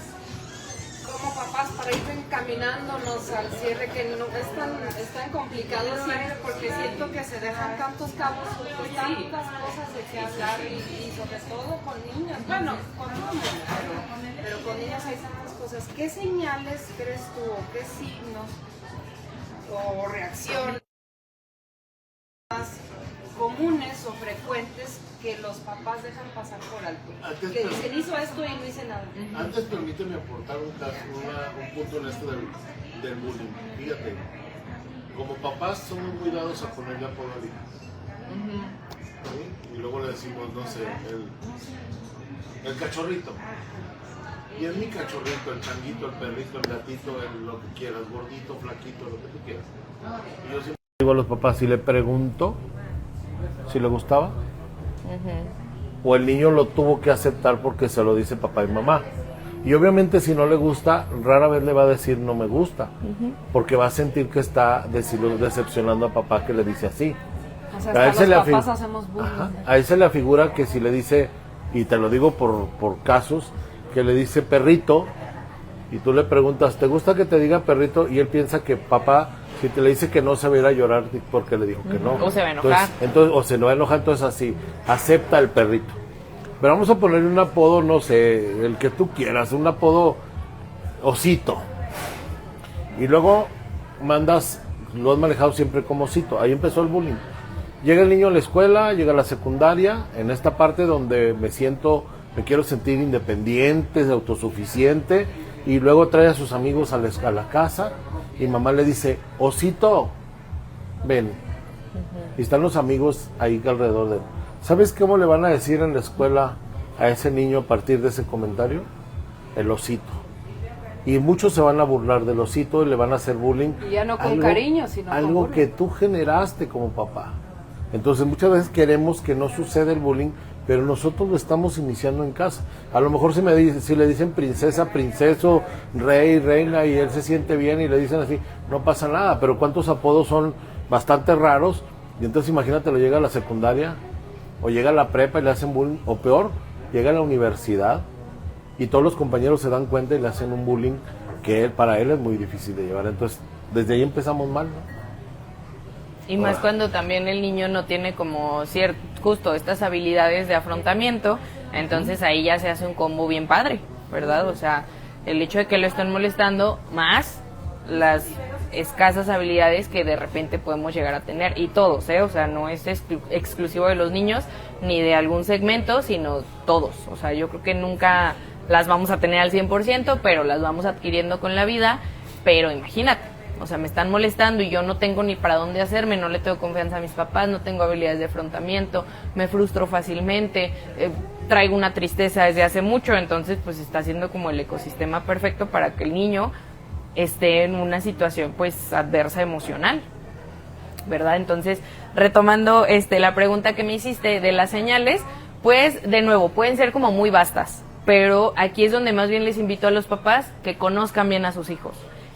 Como papás, para ir encaminándonos al cierre, que no es tan complicado siempre, porque siento que se dejan tantos cabos, tantas cosas de que hablar y sobre todo con niños, bueno, con hombres, pero con niños hay tantas cosas. ¿Qué señales crees tú o qué signos o reacciones comunes o frecuentes que los papás dejan pasar por alto? Antes, Que dicen, hizo esto y no hice nada. Antes permíteme aportar un punto en esto del bullying. Fíjate, como papás somos muy dados a ponerle apodo al hijo. ¿Sí? Y luego le decimos, no sé, el cachorrito. Y es mi cachorrito, el changuito, el perrito, el gatito, lo que quieras, gordito, flaquito, lo que tú quieras. Y yo siempre Digo a los papás, si le pregunto si le gustaba, o el niño lo tuvo que aceptar porque se lo dice papá y mamá. Y obviamente si no le gusta, rara vez le va a decir no me gusta, porque va a sentir que está decepcionando a papá que le dice así. O sea, A él hasta se los le papás afig- hacemos bullying. Ajá. A él se le afigura que si le dice, y te lo digo por casos, que le dice perrito, y tú le preguntas, ¿te gusta que te diga perrito? Y él piensa que papá, si te le dice que no, se va a ir a llorar porque le dijo que no. O se va a enojar. Entonces, o se lo va a enojar, entonces así, acepta el perrito. Pero vamos a ponerle un apodo, no sé, el que tú quieras, un apodo osito. Y luego mandas, lo has manejado siempre como osito. Ahí empezó el bullying. Llega el niño a la escuela, llega a la secundaria, en esta parte donde me quiero sentir independiente, autosuficiente, y luego trae a sus amigos a la casa, y mamá le dice, osito, ven. Y están los amigos ahí alrededor de él. ¿Sabes cómo le van a decir en la escuela a ese niño a partir de ese comentario? El osito. Y muchos se van a burlar del osito y le van a hacer bullying. Y ya no con cariño, sino con algo bullying. que tú generaste como papá. Entonces muchas veces queremos que no suceda el bullying, pero nosotros lo estamos iniciando en casa. A lo mejor si le dicen princesa, princeso, rey, reina, y él se siente bien y le dicen así, no pasa nada. Pero cuántos apodos son bastante raros, y entonces imagínate, lo llega a la secundaria, o llega a la prepa y le hacen bullying, o peor, llega a la universidad, y todos los compañeros se dan cuenta y le hacen un bullying que para él es muy difícil de llevar. Entonces, desde ahí empezamos mal, ¿no? Y más cuando también el niño no tiene como justo estas habilidades de afrontamiento, entonces ahí ya se hace un combo bien padre, ¿verdad? O sea, el hecho de que lo estén molestando, más las escasas habilidades que de repente podemos llegar a tener, y todos, o sea, no es exclusivo de los niños ni de algún segmento, sino todos, o sea, yo creo que nunca las vamos a tener al 100%, pero las vamos adquiriendo con la vida. Pero imagínate, o sea, me están molestando y yo no tengo ni para dónde hacerme, no le tengo confianza a mis papás, no tengo habilidades de afrontamiento, me frustro fácilmente, traigo una tristeza desde hace mucho, entonces pues está siendo como el ecosistema perfecto para que el niño esté en una situación pues adversa emocional, ¿verdad? Entonces, retomando la pregunta que me hiciste de las señales, pues de nuevo, pueden ser como muy vastas, pero aquí es donde más bien les invito a los papás que conozcan bien a sus hijos.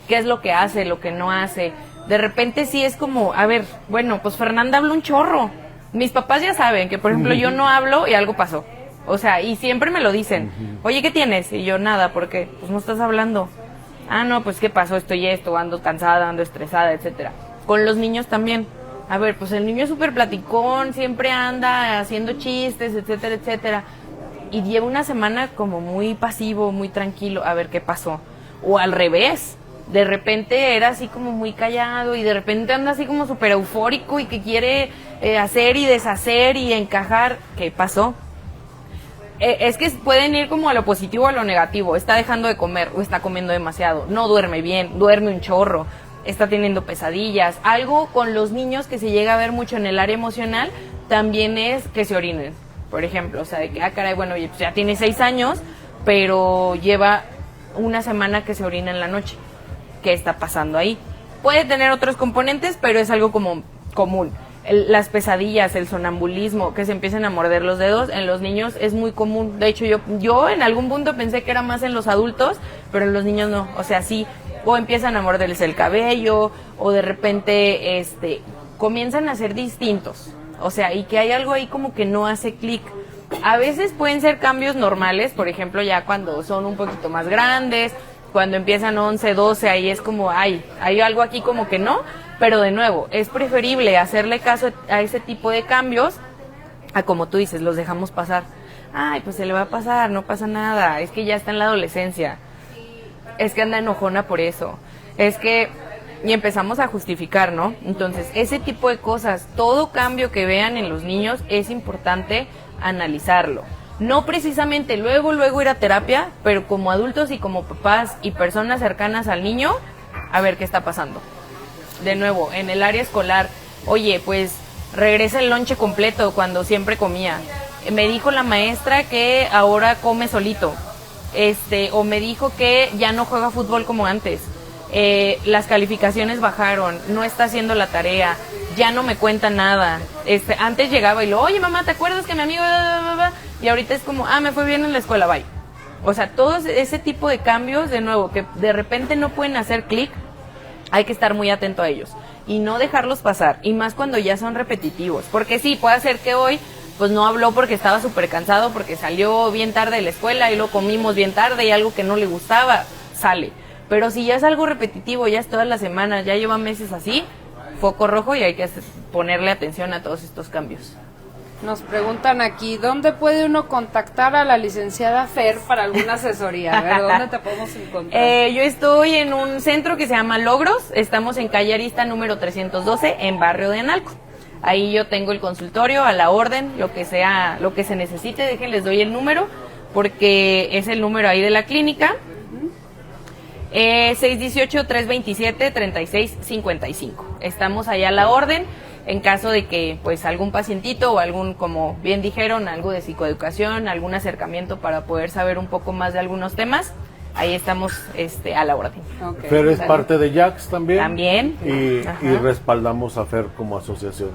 ¿Qué es lo que hace, lo que no hace? De repente sí es como, a ver, bueno, pues Fernanda habla un chorro. Mis papás ya saben que, por ejemplo, yo no hablo y algo pasó. O sea, y siempre me lo dicen. Oye, ¿qué tienes? Y yo, nada, porque pues no estás hablando. Ah, no, pues ¿qué pasó? Esto, ando cansada, ando estresada, etcétera. Con los niños también. A ver, pues el niño es súper platicón, siempre anda haciendo chistes, etcétera, etcétera. Y lleva una semana como muy pasivo, muy tranquilo. A ver, ¿qué pasó? O al revés. De repente era así como muy callado y de repente anda así como súper eufórico y que quiere hacer y deshacer y encajar. ¿Qué pasó? Es que pueden ir como a lo positivo o a lo negativo. Está dejando de comer o está comiendo demasiado. No duerme bien, duerme un chorro, está teniendo pesadillas. Algo con los niños que se llega a ver mucho en el área emocional también es que se orinen, por ejemplo. O sea, de que, caray, bueno, pues ya tiene 6 años, pero lleva una semana que se orina en la noche. ¿Qué está pasando ahí? Puede tener otros componentes, pero es algo como común. Las pesadillas, el sonambulismo, que se empiecen a morder los dedos, en los niños es muy común. De hecho, yo en algún punto pensé que era más en los adultos, pero en los niños no. O sea, sí, o empiezan a morderles el cabello, o de repente comienzan a ser distintos. O sea, y que hay algo ahí como que no hace clic. A veces pueden ser cambios normales, por ejemplo, ya cuando son un poquito más grandes, cuando empiezan 11, 12, ahí es como, hay algo aquí como que no, pero de nuevo, es preferible hacerle caso a ese tipo de cambios, a como tú dices, los dejamos pasar. Ay, pues se le va a pasar, no pasa nada, es que ya está en la adolescencia, es que anda enojona por eso, es que, y empezamos a justificar, ¿no? Entonces, ese tipo de cosas, todo cambio que vean en los niños es importante analizarlo. No precisamente luego ir a terapia, pero como adultos y como papás y personas cercanas al niño, a ver qué está pasando. De nuevo, en el área escolar, oye, pues regresa el lonche completo cuando siempre comía. Me dijo la maestra que ahora come solito. O me dijo que ya no juega fútbol como antes. Las calificaciones bajaron, no está haciendo la tarea, ya no me cuenta nada. Antes llegaba y oye mamá, ¿te acuerdas que mi amigo... Y ahorita es como, me fue bien en la escuela, bye. O sea, todos ese tipo de cambios, de nuevo, que de repente no pueden hacer clic, hay que estar muy atento a ellos y no dejarlos pasar, y más cuando ya son repetitivos, porque sí, puede ser que hoy pues no habló porque estaba súper cansado, porque salió bien tarde de la escuela y lo comimos bien tarde y algo que no le gustaba, sale. Pero si ya es algo repetitivo, ya es todas las semanas, ya lleva meses así, foco rojo, y hay que ponerle atención a todos estos cambios. Nos preguntan aquí, ¿dónde puede uno contactar a la licenciada Fer para alguna asesoría? A ver, ¿dónde te podemos encontrar? Yo estoy en un centro que se llama Logros, estamos en calle Arista número 312, en barrio de Analco. Ahí yo tengo el consultorio a la orden, lo que se necesite, déjenles doy el número, porque es el número ahí de la clínica. 618-327-3655. Estamos allá a la orden. En caso de que pues algún pacientito o algún, como bien dijeron, algo de psicoeducación, algún acercamiento para poder saber un poco más de algunos temas, ahí estamos a la orden. Okay. Fer es parte de Jax también. También. Y respaldamos a Fer como asociación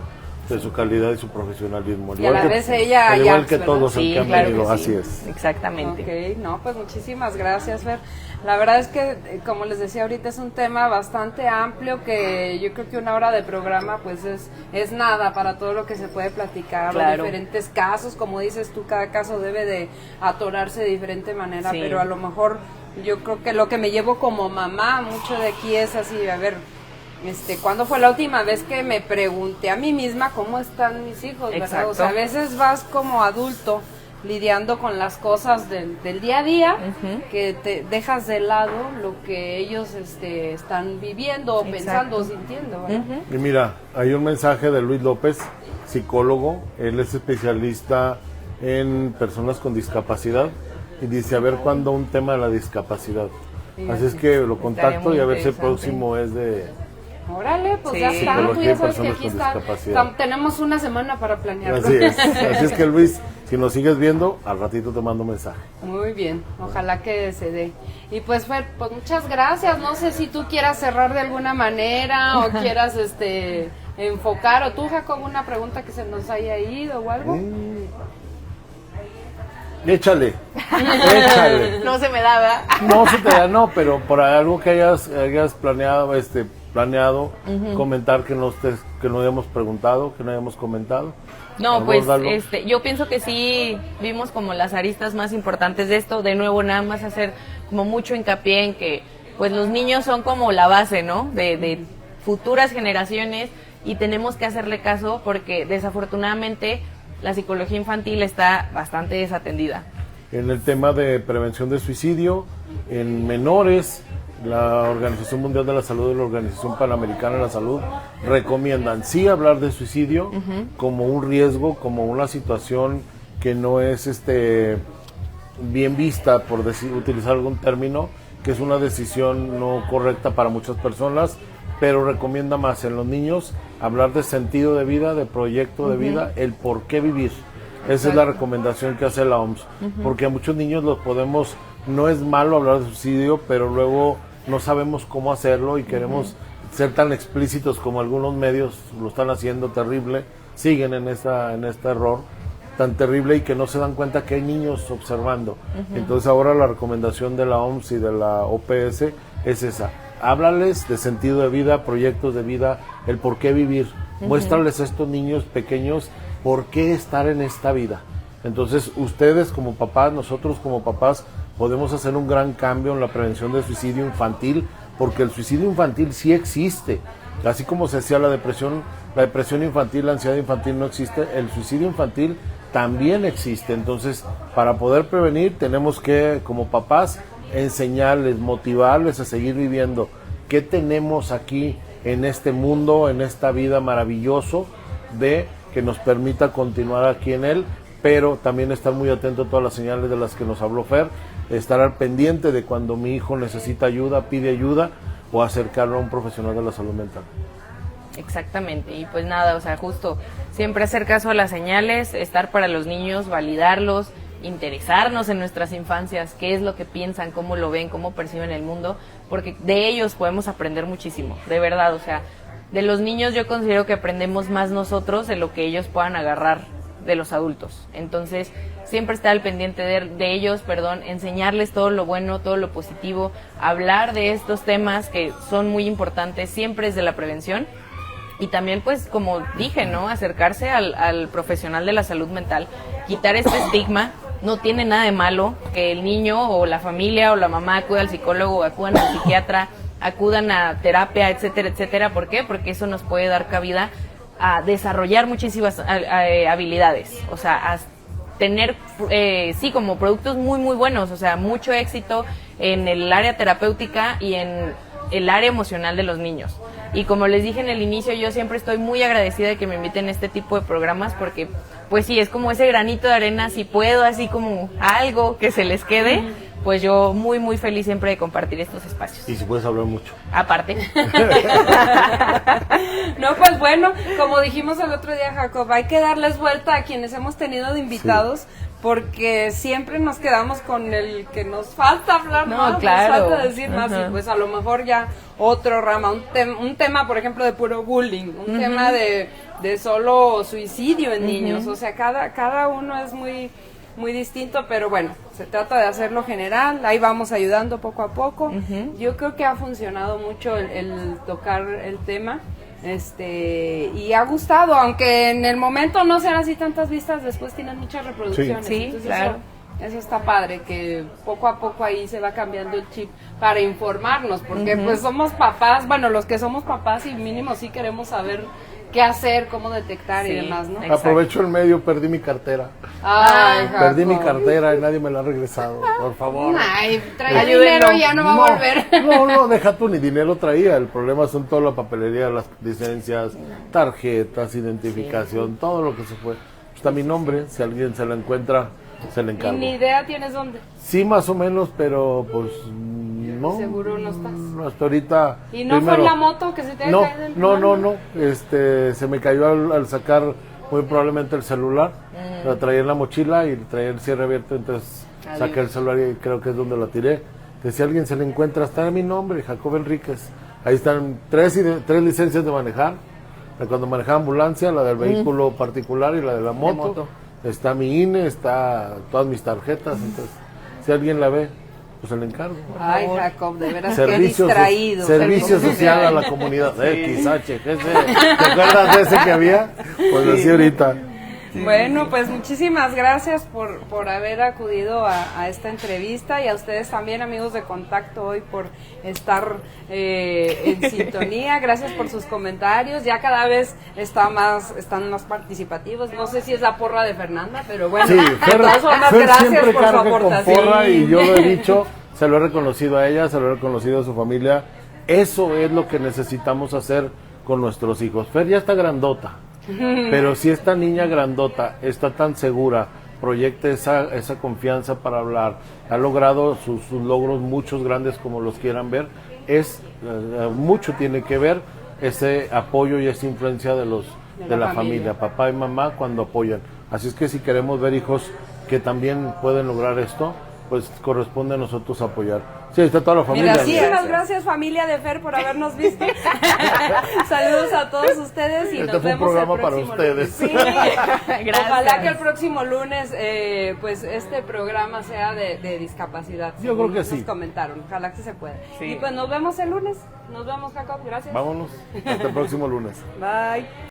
de su calidad y su profesionalismo. Y a la vez ella al igual Jax, que ¿verdad? todos Sí, el que claro han venido, que sí. así es. Exactamente. Ok, no, pues muchísimas gracias, Fer. La verdad es que, como les decía ahorita, es un tema bastante amplio que yo creo que una hora de programa pues es nada para todo lo que se puede platicar, claro. Los diferentes casos, como dices tú, cada caso debe de atorarse de diferente manera, Sí. pero a lo mejor yo creo que lo que me llevo como mamá mucho de aquí es así, a ver, ¿cuándo fue la última vez que me pregunté a mí misma cómo están mis hijos, verdad? Exacto. O sea, a veces vas como adulto lidiando con las cosas del día a día, que te dejas de lado lo que ellos están viviendo o pensando o sintiendo, ¿verdad? Y mira, hay un mensaje de Luis López, psicólogo, él es especialista en personas con discapacidad y dice, a ver cuándo un tema de la discapacidad. Así es que lo contacto y a ver si el próximo es de... Órale, pues Sí. ya está, tú ya sabes que Personas aquí con está, discapacidad. tenemos una semana para planearlo. Así es que Luis, si nos sigues viendo, al ratito te mando un mensaje. Muy bien, ojalá que se dé. Y pues Fer, pues muchas gracias, no sé si tú quieras cerrar de alguna manera o quieras enfocar, o tú Jacob, una pregunta que se nos haya ido o algo. Échale. No se me da, ¿verdad? No se te da, no, pero por algo que hayas planeado, comentar que no hayamos preguntado, que no hayamos comentado. No, pues Abordarlo. yo pienso que sí vimos como las aristas más importantes de esto. De nuevo, nada más hacer como mucho hincapié en que pues los niños son como la base, ¿no? De futuras generaciones, y tenemos que hacerle caso porque desafortunadamente la psicología infantil está bastante desatendida. En el tema de prevención de suicidio, en menores, la Organización Mundial de la Salud y la Organización Panamericana de la Salud recomiendan sí hablar de suicidio como un riesgo, como una situación que no es bien vista, por utilizar algún término, que es una decisión no correcta para muchas personas, pero recomienda más en los niños hablar de sentido de vida, de proyecto de vida, el por qué vivir. Esa es la recomendación que hace la OMS, porque a muchos niños no es malo hablar de suicidio, pero luego no sabemos cómo hacerlo y queremos ser tan explícitos como algunos medios lo están haciendo terrible, siguen en este error tan terrible y que no se dan cuenta que hay niños observando. Entonces ahora la recomendación de la OMS y de la OPS es esa. Háblales de sentido de vida, proyectos de vida, el por qué vivir. Muéstrales a estos niños pequeños por qué estar en esta vida. Entonces, ustedes como papás, nosotros como papás, podemos hacer un gran cambio en la prevención del suicidio infantil, porque el suicidio infantil sí existe. Así como se hacía la depresión infantil, la ansiedad infantil no existe, el suicidio infantil también existe. Entonces, para poder prevenir, tenemos que, como papás, enseñarles, motivarles a seguir viviendo. ¿Qué tenemos aquí en este mundo, en esta vida maravilloso que nos permita continuar aquí en él? Pero también estar muy atento a todas las señales de las que nos habló Fer, estar al pendiente de cuando mi hijo necesita ayuda, pide ayuda, o acercarlo a un profesional de la salud mental. Exactamente, y pues nada, o sea, justo siempre hacer caso a las señales, estar para los niños, validarlos, interesarnos en nuestras infancias, qué es lo que piensan, cómo lo ven, cómo perciben el mundo, porque de ellos podemos aprender muchísimo, de verdad, o sea, de los niños yo considero que aprendemos más nosotros de lo que ellos puedan agarrar de los adultos. Entonces, siempre estar al pendiente de ellos, enseñarles todo lo bueno, todo lo positivo, hablar de estos temas que son muy importantes, siempre desde la prevención. Y también, pues, como dije, ¿no? Acercarse al profesional de la salud mental, quitar este estigma. No tiene nada de malo que el niño o la familia o la mamá acuda al psicólogo, acudan al psiquiatra, acudan a terapia, etcétera, etcétera. ¿Por qué? Porque eso nos puede dar cabida a desarrollar muchísimas habilidades, o sea, a tener, sí, como productos muy, muy buenos, o sea, mucho éxito en el área terapéutica y en el área emocional de los niños. Y como les dije en el inicio, yo siempre estoy muy agradecida de que me inviten a este tipo de programas porque, pues sí, es como ese granito de arena, si puedo, así como algo que se les quede, pues yo muy, muy feliz siempre de compartir estos espacios. Y si puedes hablar mucho. Aparte. No, pues bueno, como dijimos el otro día, Jacob, hay que darles vuelta a quienes hemos tenido de invitados, porque siempre nos quedamos con el que nos falta hablar más, claro. nos falta decir más, y pues a lo mejor ya otro rama, un tema, por ejemplo, de puro bullying, un tema de solo suicidio en niños, o sea, cada uno es muy, muy distinto, pero bueno, se trata de hacerlo general, ahí vamos ayudando poco a poco. Yo creo que ha funcionado mucho el tocar el tema. Y ha gustado, aunque en el momento no sean así tantas vistas, después tienen muchas reproducciones. Sí, entonces claro. Eso está padre, que poco a poco ahí se va cambiando el chip para informarnos, porque pues somos papás, bueno, los que somos papás y mínimo sí queremos saber qué hacer, cómo detectar y Sí, demás, ¿no? exacto. Aprovecho el medio, perdí mi cartera. Ay, Perdí mi Jacob. cartera y nadie me la ha regresado. Por favor. Ay, trae Ayúdenlo. dinero y ya no va a volver. No, deja tú, ni dinero traía. El problema son toda la papelería, las licencias, tarjetas, identificación, todo lo que se fue. Está mi nombre, si alguien se la encuentra, se le Y encargo. ni idea tienes dónde. Sí, más o menos, pero pues no. Seguro no estás. Hasta ahorita. ¿Y no fue la moto que se te No, haya caído del no. Se me cayó al sacar muy probablemente el celular. Lo traía en la mochila y traía el cierre abierto, entonces saqué el celular y creo que es donde lo tiré. Que si alguien se le encuentra, está en mi nombre, Jacob Enríquez. Ahí están tres licencias de manejar. De cuando manejaba ambulancia, la del vehículo particular y la de la moto. Está mi INE, está todas mis tarjetas. Entonces, si alguien la ve, pues se le encargo. Ay, Jacob, de veras que distraído. Servicio social a la comunidad. XHGC. ¿Te acuerdas de ese que había? Pues así ahorita. Bueno, pues muchísimas gracias por haber acudido a esta entrevista y a ustedes también, amigos de Contacto, hoy por estar en sintonía. Gracias por sus comentarios. Ya cada vez están más participativos. No sé si es la porra de Fernanda, pero bueno, Sí, de todas formas, Fer gracias siempre por su carga con aportación. porra y yo lo he dicho, se lo he reconocido a ella, se lo he reconocido a su familia. Eso es lo que necesitamos hacer con nuestros hijos. Fer ya está grandota. Pero si esta niña grandota está tan segura, proyecta esa confianza para hablar, ha logrado sus logros, muchos grandes como los quieran ver, mucho tiene que ver ese apoyo y esa influencia de la familia, papá y mamá cuando apoyan. Así es que si queremos ver hijos que también pueden lograr esto, pues corresponde a nosotros apoyar. Sí, está toda la familia. Mira, muchísimas gracias familia de Fer por habernos visto. Saludos a todos ustedes y Este nos fue un vemos programa el para próximo ustedes. lunes. Sí. Gracias. Ojalá que el próximo lunes pues este programa sea de discapacidad. Yo creo que sí. Nos comentaron, ojalá que se pueda. Sí. Y pues nos vemos el lunes. Nos vemos, Jacob, gracias. Vámonos, hasta el próximo lunes. Bye.